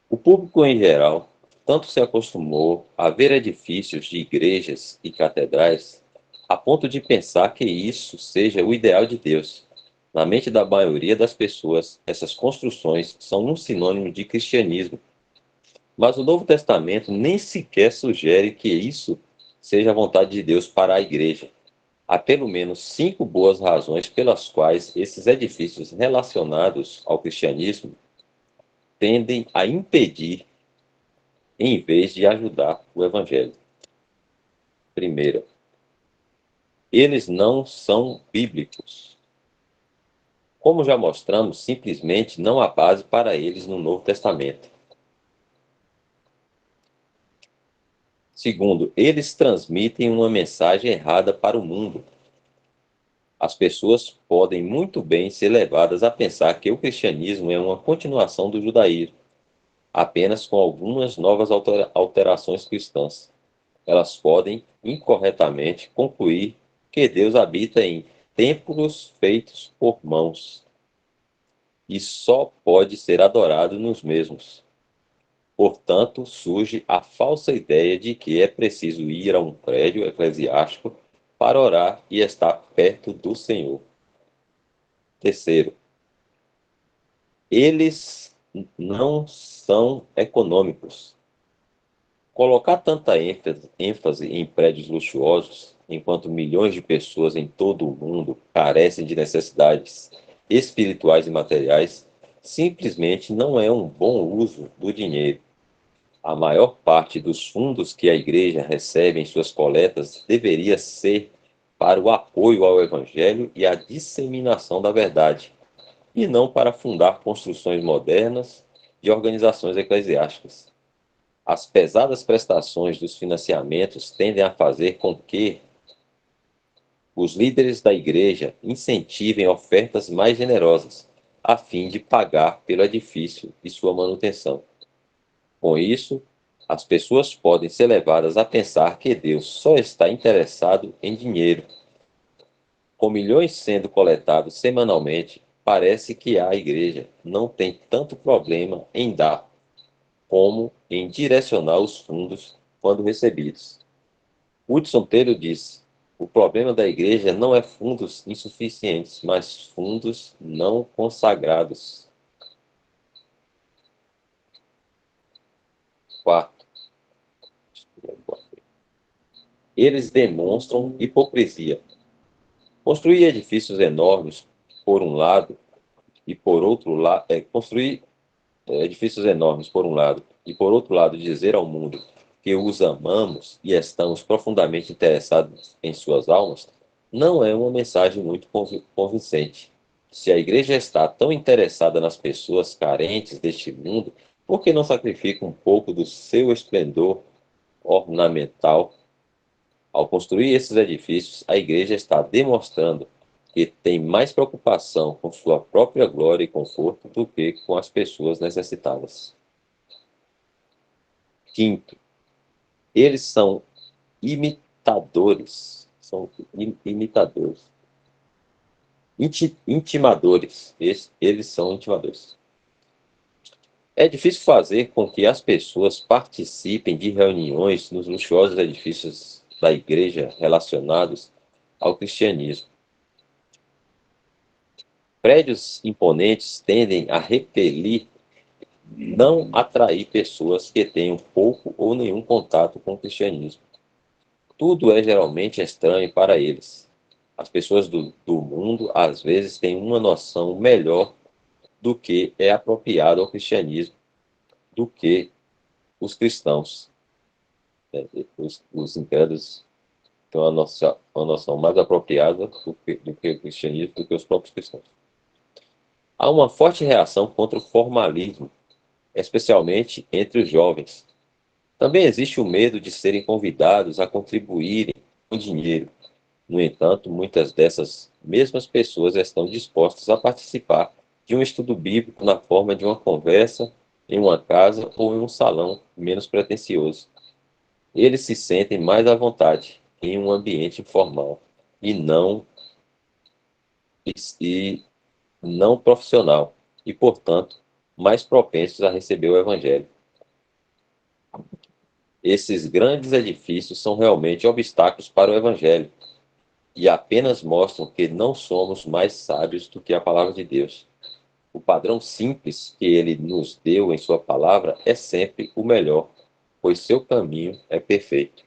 o público em geral tanto se acostumou a ver edifícios de igrejas e catedrais a ponto de pensar que isso seja o ideal de Deus. Na mente da maioria das pessoas, essas construções são um sinônimo de cristianismo. Mas o Novo Testamento nem sequer sugere que isso seja a vontade de Deus para a igreja. Há pelo menos 5 boas razões pelas quais esses edifícios relacionados ao cristianismo tendem a impedir, em vez de ajudar, o evangelho. Primeira, eles não são bíblicos. Como já mostramos, simplesmente não há base para eles no Novo Testamento. Segundo, eles transmitem uma mensagem errada para o mundo. As pessoas podem muito bem ser levadas a pensar que o cristianismo é uma continuação do judaísmo, apenas com algumas novas alterações cristãs. Elas podem, incorretamente, concluir que Deus habita em templos feitos por mãos e só pode ser adorado nos mesmos. Portanto, surge a falsa ideia de que é preciso ir a um prédio eclesiástico para orar e estar perto do Senhor. Terceiro, eles não são econômicos. Colocar tanta ênfase em prédios luxuosos, enquanto milhões de pessoas em todo o mundo carecem de necessidades espirituais e materiais, simplesmente não é um bom uso do dinheiro. A maior parte dos fundos que a igreja recebe em suas coletas deveria ser para o apoio ao evangelho e à disseminação da verdade, e não para fundar construções modernas de organizações eclesiásticas. As pesadas prestações dos financiamentos tendem a fazer com que os líderes da igreja incentivem ofertas mais generosas, a fim de pagar pelo edifício e sua manutenção. Com isso, as pessoas podem ser levadas a pensar que Deus só está interessado em dinheiro. Com milhões sendo coletados semanalmente, parece que a igreja não tem tanto problema em dar como em direcionar os fundos quando recebidos. Hudson Taylor disse: o problema da igreja não é fundos insuficientes, mas fundos não consagrados. Quarto, eles demonstram hipocrisia. Construir edifícios enormes, por um lado, e por outro lado, construir edifícios enormes, por um lado, e por outro lado, dizer ao mundo que os amamos e estamos profundamente interessados em suas almas, não é uma mensagem muito convincente. Se a igreja está tão interessada nas pessoas carentes deste mundo, por que não sacrifica um pouco do seu esplendor ornamental? Ao construir esses edifícios, a igreja está demonstrando que tem mais preocupação com sua própria glória e conforto do que com as pessoas necessitadas. Quinto, eles são imitadores. São imitadores. Intimadores. Eles são intimadores. É difícil fazer com que as pessoas participem de reuniões nos luxuosos edifícios da igreja relacionados ao cristianismo. Prédios imponentes tendem a repelir, não atrair pessoas que tenham pouco ou nenhum contato com o cristianismo. Tudo é geralmente estranho para eles. As pessoas do mundo, às vezes, têm uma noção melhor do que é apropriado ao cristianismo do que os cristãos. Os incrédulos têm uma noção mais apropriada do que o cristianismo, do que os próprios cristãos. Há uma forte reação contra o formalismo, especialmente entre os jovens. Também existe o medo de serem convidados a contribuírem com dinheiro. No entanto, muitas dessas mesmas pessoas estão dispostas a participar de um estudo bíblico na forma de uma conversa em uma casa ou em um salão menos pretensioso. Eles se sentem mais à vontade em um ambiente informal e e não profissional e, portanto, mais propensos a receber o evangelho. Esses grandes edifícios são realmente obstáculos para o evangelho e apenas mostram que não somos mais sábios do que a palavra de Deus. O padrão simples que ele nos deu em sua palavra é sempre o melhor, pois seu caminho é perfeito.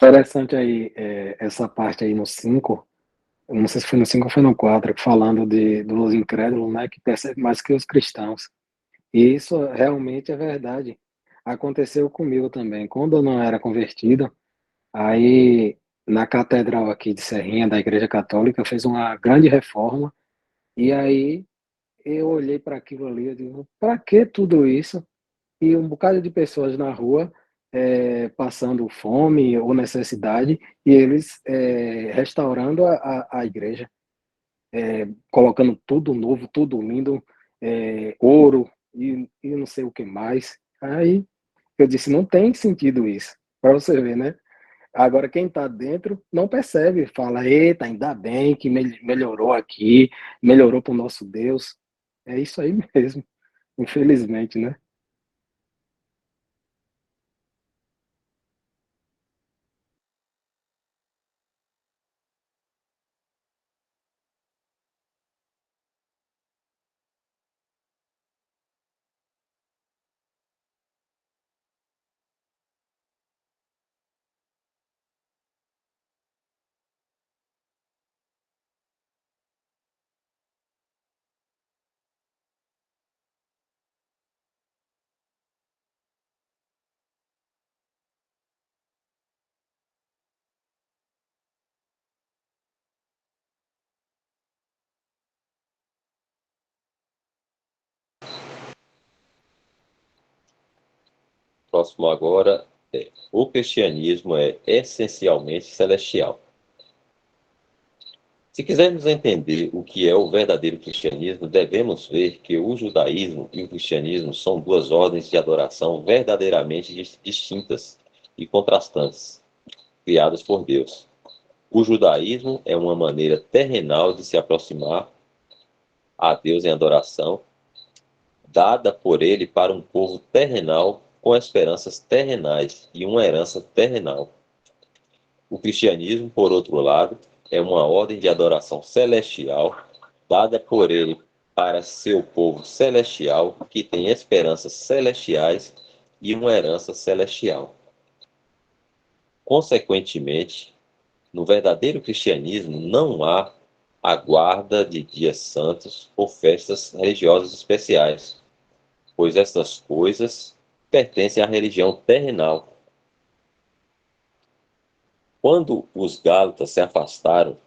Interessante aí, essa parte aí no 5. Eu não sei se foi no 5 ou foi no 4, falando dos incrédulos, né, que percebem mais que os cristãos. E isso realmente é verdade. Aconteceu comigo também. Quando eu não era convertido, aí na catedral aqui de Serrinha, da Igreja Católica, fez uma grande reforma. E aí eu olhei para aquilo ali, eu digo, para que tudo isso? E um bocado de pessoas na rua passando fome ou necessidade, e eles restaurando a igreja, colocando tudo novo, tudo lindo, ouro e não sei o que mais. Aí eu disse, não tem sentido isso, para você ver, né? Agora, quem está dentro não percebe, fala, eita, ainda bem que melhorou aqui, melhorou para o nosso Deus. É isso aí mesmo, infelizmente, né? próximo agora é: o cristianismo é essencialmente celestial. Se quisermos entender o que é o verdadeiro cristianismo, devemos ver que o judaísmo e o cristianismo são duas ordens de adoração verdadeiramente distintas e contrastantes, criadas por Deus. O judaísmo é uma maneira terrenal de se aproximar a Deus em adoração, dada por ele para um povo terrenal com esperanças terrenais e uma herança terrenal. O cristianismo, por outro lado, é uma ordem de adoração celestial, dada por ele para seu povo celestial, que tem esperanças celestiais e uma herança celestial. Consequentemente, no verdadeiro cristianismo não há a guarda de dias santos ou festas religiosas especiais, pois essas coisas pertencem à religião terrenal. Quando os gálatas se afastaram,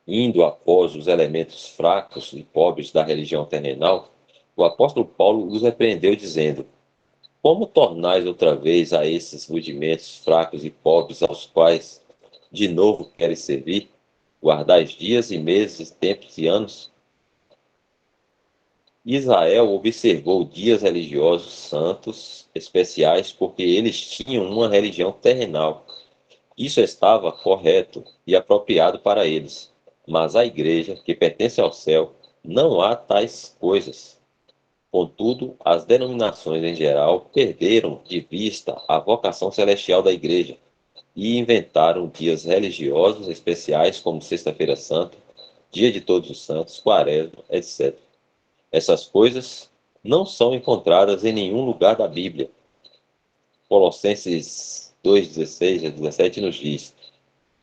indo após os elementos fracos e pobres da religião terrenal, o apóstolo Paulo os repreendeu, dizendo: como tornais outra vez a esses rudimentos fracos e pobres aos quais de novo queres servir? Guardais dias e meses, tempos e anos? Israel observou dias religiosos santos especiais porque eles tinham uma religião terrenal. Isso estava correto e apropriado para eles. Mas a igreja, que pertence ao céu, não há tais coisas. Contudo, as denominações em geral perderam de vista a vocação celestial da igreja e inventaram dias religiosos especiais como Sexta-feira Santa, Dia de Todos os Santos, Quaresma, etc. Essas coisas não são encontradas em nenhum lugar da Bíblia. Colossenses 2:16 a 17 nos diz: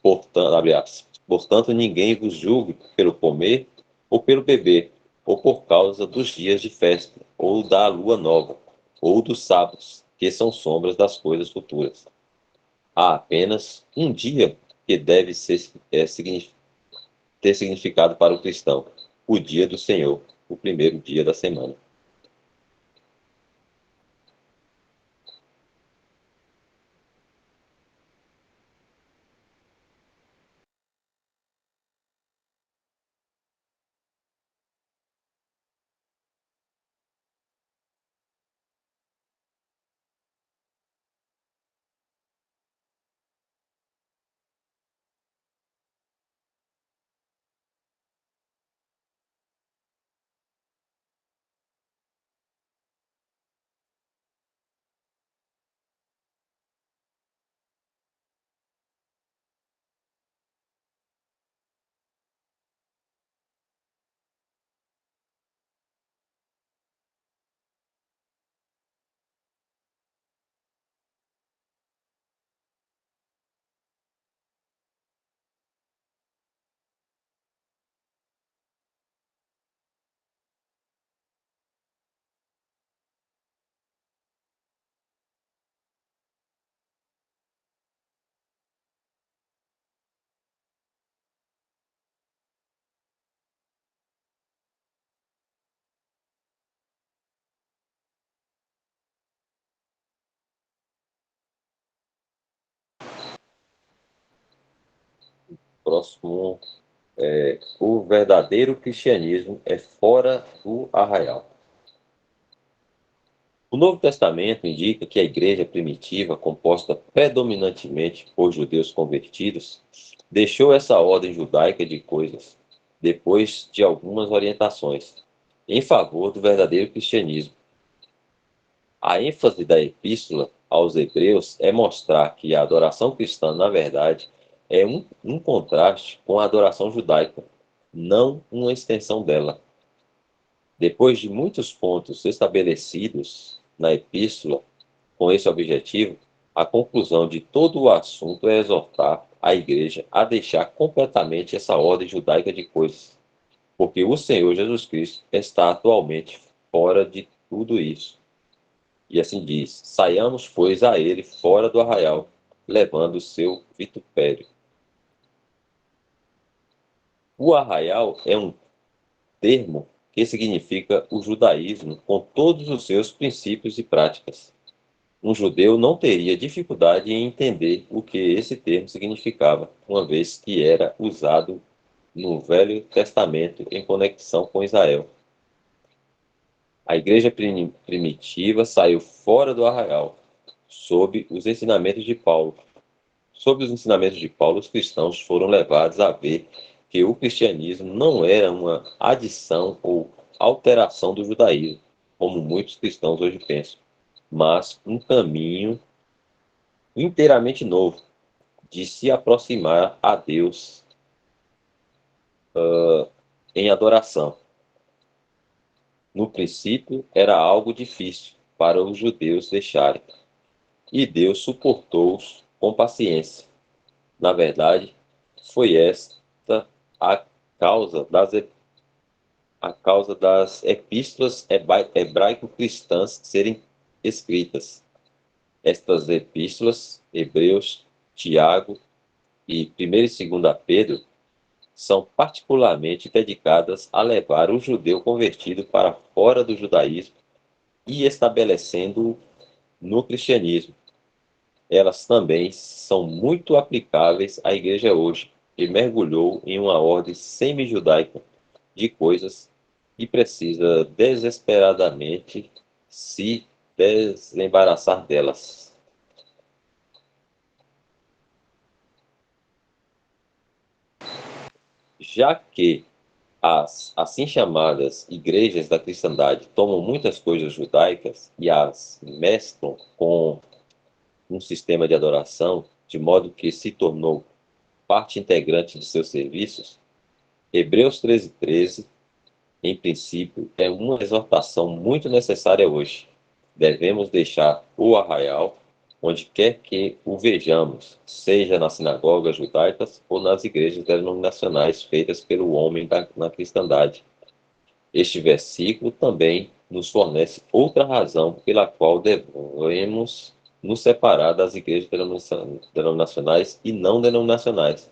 portanto, abre aspas, portanto, ninguém vos julgue pelo comer ou pelo beber, ou por causa dos dias de festa, ou da lua nova, ou dos sábados, que são sombras das coisas futuras. Há apenas um dia que deve ter significado para o cristão: o dia do Senhor, o primeiro dia da semana. Próximo, o verdadeiro cristianismo é fora do arraial. O Novo Testamento indica que a igreja primitiva, composta predominantemente por judeus convertidos, deixou essa ordem judaica de coisas, depois de algumas orientações, em favor do verdadeiro cristianismo. A ênfase da epístola aos Hebreus é mostrar que a adoração cristã, na verdade, é um contraste com a adoração judaica, não uma extensão dela. Depois de muitos pontos estabelecidos na epístola com esse objetivo, a conclusão de todo o assunto é exortar a igreja a deixar completamente essa ordem judaica de coisas, porque o Senhor Jesus Cristo está atualmente fora de tudo isso. E assim diz: saiamos, pois, a ele fora do arraial, levando o seu vitupério. O arraial é um termo que significa o judaísmo com todos os seus princípios e práticas. um judeu não teria dificuldade em entender o que esse termo significava, uma vez que era usado no Velho Testamento em conexão com Israel. A igreja primitiva saiu fora do arraial, sob os ensinamentos de Paulo. Sob os ensinamentos de Paulo, os cristãos foram levados a ver que o cristianismo não era uma adição ou alteração do judaísmo, como muitos cristãos hoje pensam, mas um caminho inteiramente novo de se aproximar a Deus em adoração. No princípio, era algo difícil para os judeus deixarem, e Deus suportou-os com paciência. Na verdade, foi esta a causa das epístolas hebraico-cristãs serem escritas. Estas epístolas, Hebreus, Tiago e 1ª e 2ª Pedro, são particularmente dedicadas a levar o judeu convertido para fora do judaísmo e estabelecendo-o no cristianismo. Elas também são muito aplicáveis à igreja hoje, que mergulhou em uma ordem semi-judaica de coisas e precisa desesperadamente se desembaraçar delas. Já que as assim chamadas igrejas da cristandade tomam muitas coisas judaicas e as mesclam com um sistema de adoração, de modo que se tornou parte integrante de seus serviços, Hebreus 13:13, em princípio, é uma exortação muito necessária hoje. Devemos deixar o arraial onde quer que o vejamos, seja nas sinagogas judaicas ou nas igrejas denominacionais feitas pelo homem na cristandade. Este versículo também nos fornece outra razão pela qual devemos nos separar das igrejas denominacionais e não denominacionais.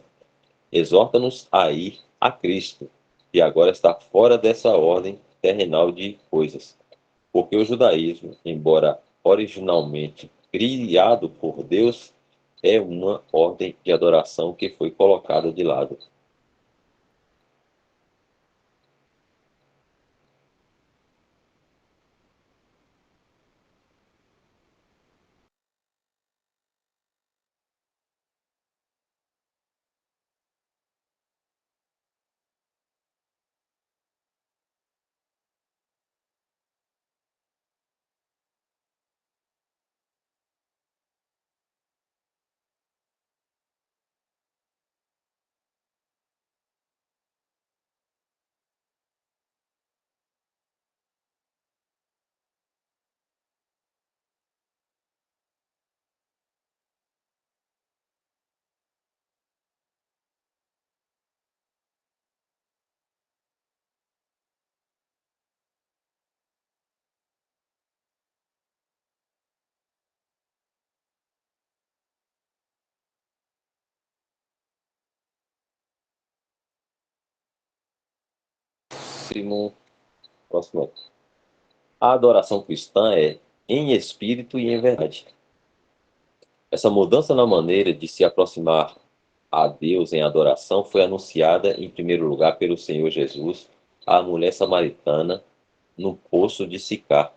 Exorta-nos a ir a Cristo, que agora está fora dessa ordem terrenal de coisas. Porque o judaísmo, embora originalmente criado por Deus, é uma ordem de adoração que foi colocada de lado. Próximo. A adoração cristã é em espírito e em verdade. Essa mudança na maneira de se aproximar a Deus em adoração foi anunciada, em primeiro lugar, pelo Senhor Jesus à mulher samaritana no poço de Sicar.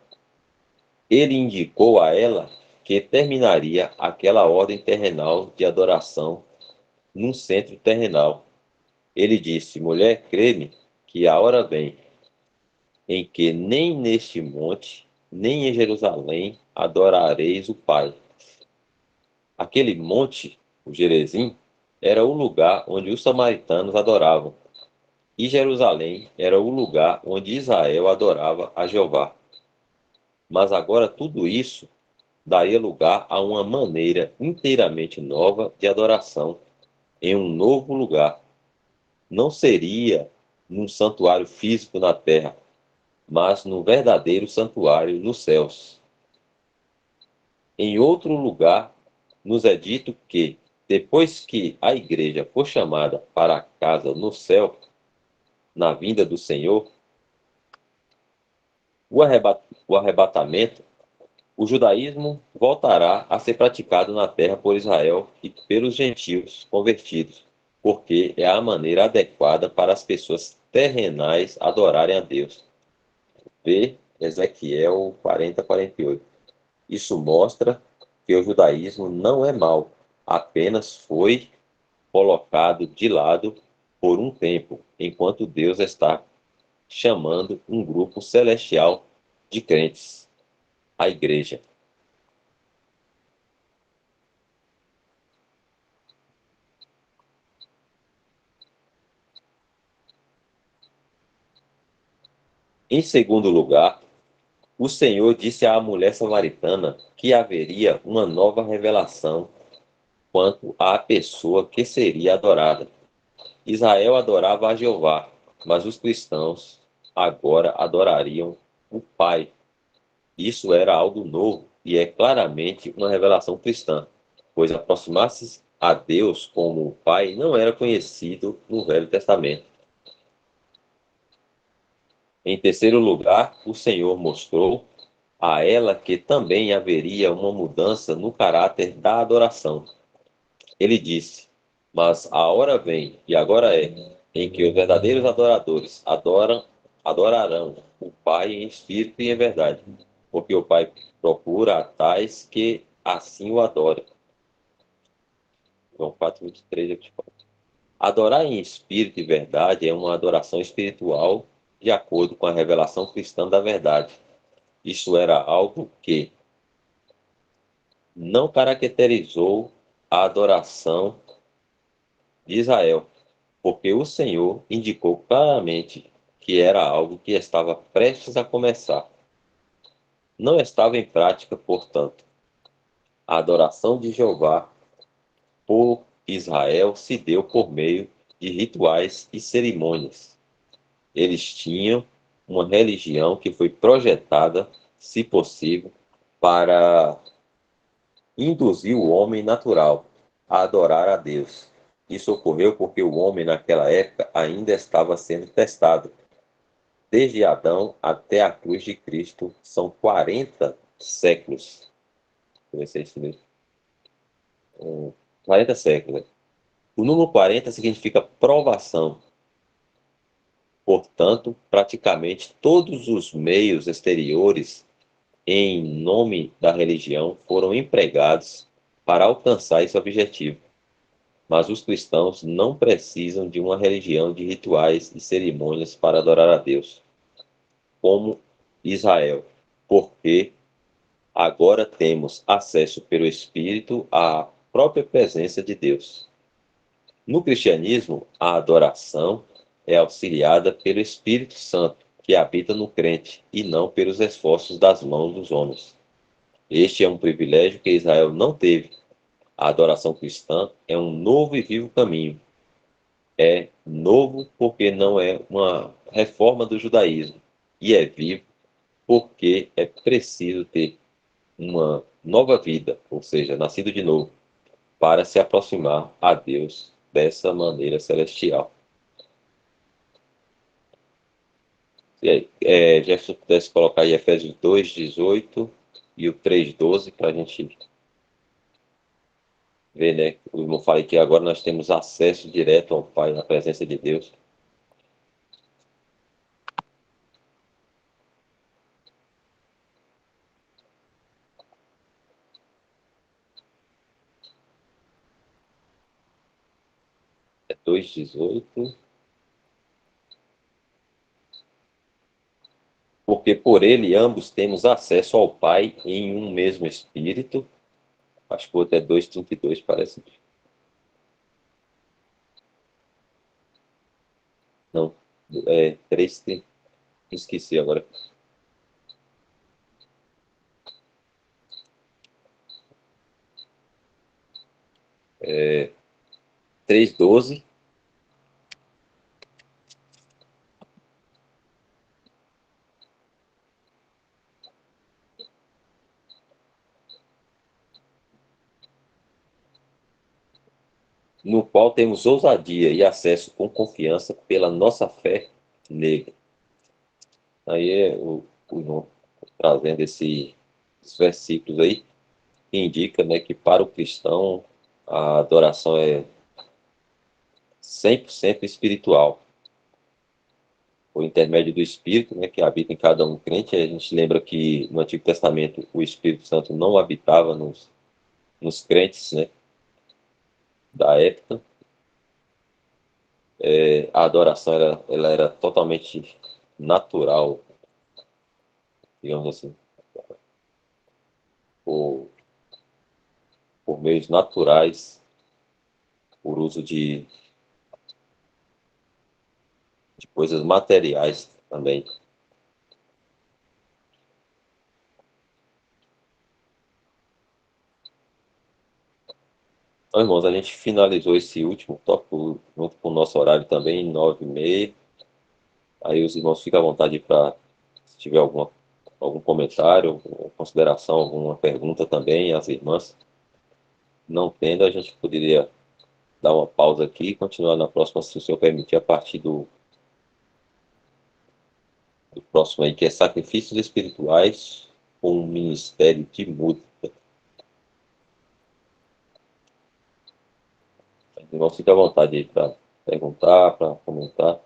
Ele indicou a ela que terminaria aquela ordem terrenal de adoração num centro terrenal. Ele disse: mulher, crê-me que a hora vem em que nem neste monte, nem em Jerusalém adorareis o Pai. Aquele monte, o Gerezim, era o lugar onde os samaritanos adoravam, e Jerusalém era o lugar onde Israel adorava a Jeová. Mas agora tudo isso daria lugar a uma maneira inteiramente nova de adoração em um novo lugar. Não seria num santuário físico na terra, mas no verdadeiro santuário nos céus. Em outro lugar, nos é dito que, depois que a igreja for chamada para a casa no céu, na vinda do Senhor, o arrebatamento O judaísmo voltará a ser praticado na terra por Israel e pelos gentios convertidos, porque é a maneira adequada para as pessoas terrenais adorarem a Deus. Vê Ezequiel 40:48. Isso mostra que o judaísmo não é mau, apenas foi colocado de lado por um tempo, enquanto Deus está chamando um grupo celestial de crentes, a igreja. Em segundo lugar, o Senhor disse à mulher samaritana que haveria uma nova revelação quanto à pessoa que seria adorada. Israel adorava a Jeová, mas os cristãos agora adorariam o Pai. Isso era algo novo e é claramente uma revelação cristã, pois aproximar-se a Deus como o Pai não era conhecido no Velho Testamento. Em terceiro lugar, o Senhor mostrou a ela que também haveria uma mudança no caráter da adoração. Ele disse: Mas a hora vem, e agora é, em que os verdadeiros adoradores adorarão o Pai em espírito e em verdade, porque o Pai procura a tais que assim o adorem. João 4:23, 24. Adorar em espírito e verdade é uma adoração espiritual de acordo com a revelação cristã da verdade. Isso era algo que não caracterizou a adoração de Israel, porque o Senhor indicou claramente que era algo que estava prestes a começar. Não estava em prática, portanto. A adoração de Jeová por Israel se deu por meio de rituais e cerimônias. Eles tinham uma religião que foi projetada, se possível, para induzir o homem natural a adorar a Deus. Isso ocorreu porque o homem naquela época ainda estava sendo testado. Desde Adão até a cruz de Cristo são 40 séculos. Deixa eu ver se é isso mesmo. 40 séculos. O número 40 significa provação. Portanto, praticamente todos os meios exteriores em nome da religião foram empregados para alcançar esse objetivo. Mas os cristãos não precisam de uma religião de rituais e cerimônias para adorar a Deus, como Israel, porque agora temos acesso pelo Espírito à própria presença de Deus. No cristianismo, a adoração é auxiliada pelo Espírito Santo, que habita no crente, e não pelos esforços das mãos dos homens. Este é um privilégio que Israel não teve. A adoração cristã é um novo e vivo caminho. É novo porque não é uma reforma do judaísmo, e é vivo porque é preciso ter uma nova vida, ou seja, nascido de novo, para se aproximar a Deus dessa maneira celestial. Jefferson pudesse colocar aí Efésios 2:18 e o 3:12 para a gente ver, né? O irmão falei que agora nós temos acesso direto ao Pai, na presença de Deus. É 2:18. Porque por ele ambos temos acesso ao Pai em um mesmo Espírito. Acho que o outro é 2:32, parece. Não, é 3:30. Esqueci agora. É 3:12. No qual temos ousadia e acesso com confiança pela nossa fé nele. Aí é o irmão trazendo esse esses versículos aí, que indica, né, que para o cristão a adoração é 100% espiritual. Por intermédio do Espírito, né, que habita em cada um crente. A gente lembra que no Antigo Testamento o Espírito Santo não habitava nos crentes, né, da época. A adoração ela era totalmente natural, digamos assim, por, por meios naturais, por uso de coisas materiais também. Então, irmãos, a gente finalizou esse último tópico junto com o nosso horário também, 9h30. Aí os irmãos ficam à vontade para, se tiver algum comentário, alguma consideração, alguma pergunta também, as irmãs. Não tendo, a gente poderia dar uma pausa aqui e continuar na próxima, se o senhor permitir, a partir do próximo aí, que é Sacrifícios Espirituais com o Ministério de Música. Os irmãos ficam à vontade aí para perguntar, para comentar.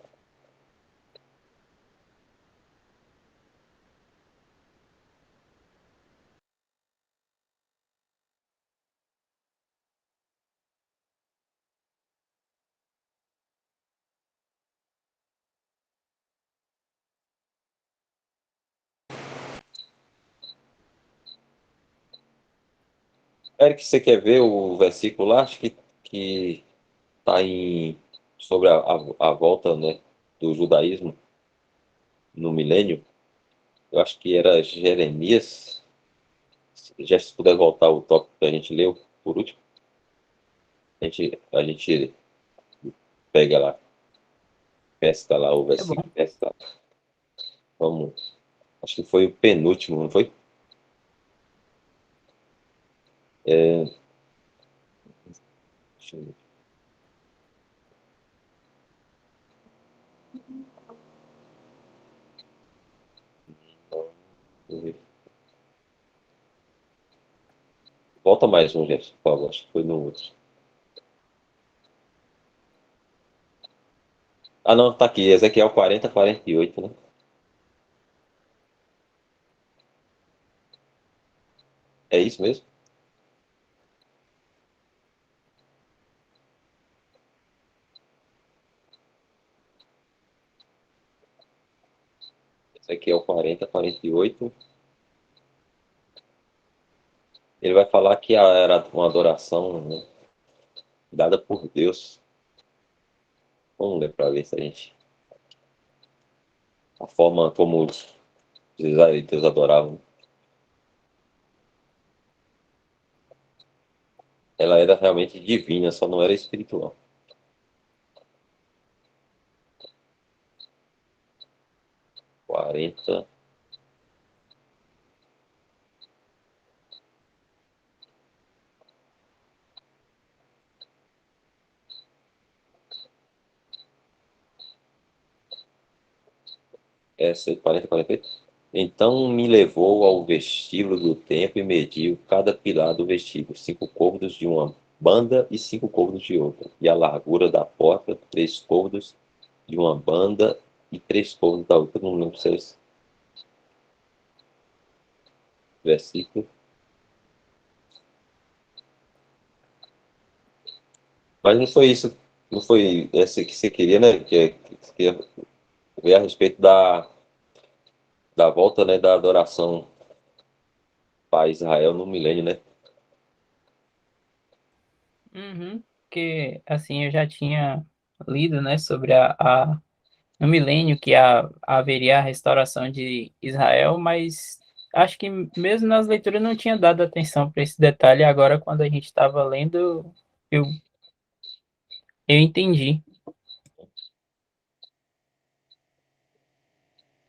Eric, você quer ver o versículo lá? Acho que está sobre a volta, né, do judaísmo no milênio. Eu acho que era Jeremias. Já se puder voltar o tópico que a gente leu por último, a gente pega lá, pesca lá o É bom. versículo, pesca lá. Vamos, acho que foi o penúltimo, não foi? Deixa eu ver. Volta mais um, Gerson, por favor. Acho que foi no outro. Ah, não, tá aqui. Ezequiel 40:48, né? É isso mesmo? Ezequiel 40:48. Ele vai falar que era uma adoração, né, dada por Deus. Vamos ler para ver se a gente. A forma como os israelitas adoravam. Ela era realmente divina, só não era espiritual. Quarenta. Essa 40:48. Então me levou ao vestíbulo do templo e mediu cada pilar do vestíbulo, 5 côvados de uma banda e 5 côvados de outra, e a largura da porta, 3 côvados de uma banda e 3 côvados da outra. Não lembro se é esse versículo. Mas não foi isso, não foi esse que você queria, né? Que queria ver a respeito da volta, né, da adoração para Israel no milênio, né? Uhum. Porque, assim, eu já tinha lido, né, sobre no milênio que haveria a restauração de Israel, mas acho que mesmo nas leituras eu não tinha dado atenção para esse detalhe. Agora, quando a gente estava lendo, eu entendi.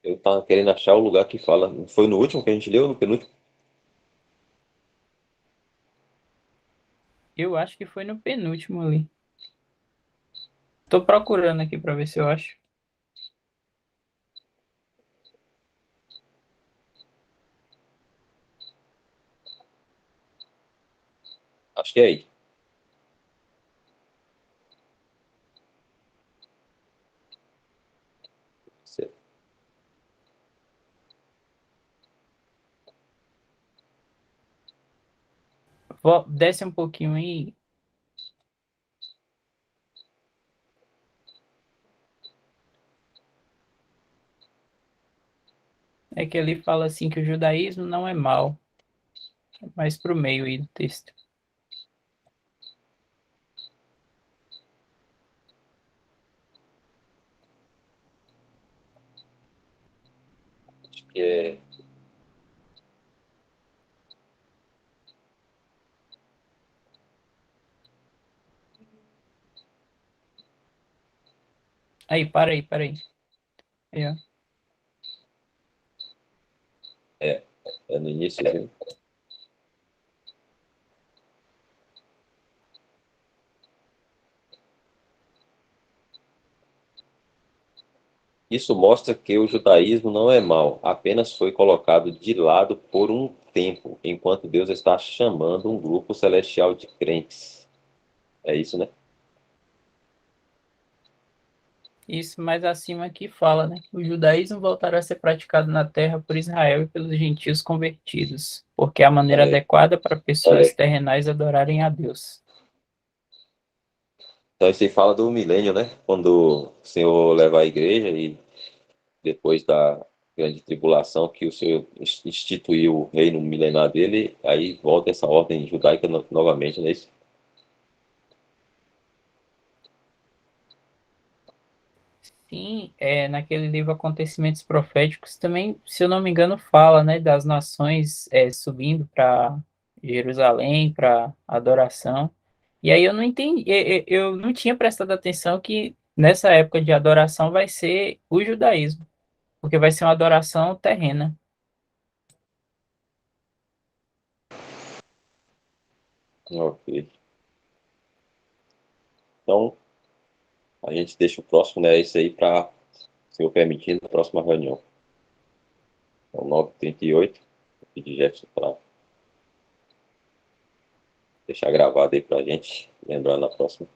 Eu tava querendo achar o lugar que fala. Foi no último que a gente leu, no penúltimo? Eu acho que foi no penúltimo ali. Tô procurando aqui para ver se eu acho. Acho que é aí. Certo. Desce um pouquinho aí. É que ele fala assim que o judaísmo não é mal, mas para o meio aí do texto. Acho que é. Aí, para aí, para aí. Aí, ó. É no início. Isso mostra que o judaísmo não é mal, apenas foi colocado de lado por um tempo, enquanto Deus está chamando um grupo celestial de crentes. É isso, né? Isso mais acima aqui fala, né? O judaísmo voltará a ser praticado na terra por Israel e pelos gentios convertidos, porque é a maneira É. adequada para pessoas terrenais adorarem a Deus. Então isso aí fala do milênio, né? Quando o Senhor leva a igreja e depois da grande tribulação que o Senhor instituiu o reino milenar dele, aí volta essa ordem judaica novamente, não é isso? Sim, naquele livro Acontecimentos Proféticos também, se eu não me engano, fala, né, das nações subindo para Jerusalém para adoração. E aí eu não entendi, eu não tinha prestado atenção que nessa época de adoração vai ser o judaísmo, porque vai ser uma adoração terrena. Ok. Então, a gente deixa o próximo, né? Isso aí para, se Senhor permitindo, a próxima reunião. Então, 9h38, vou pedir Jefferson para deixar gravado aí para a gente, lembrar na próxima.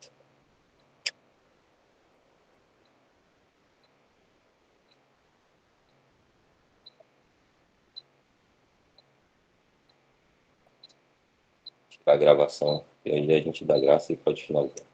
A gravação, e aí a gente dá graça e pode finalizar.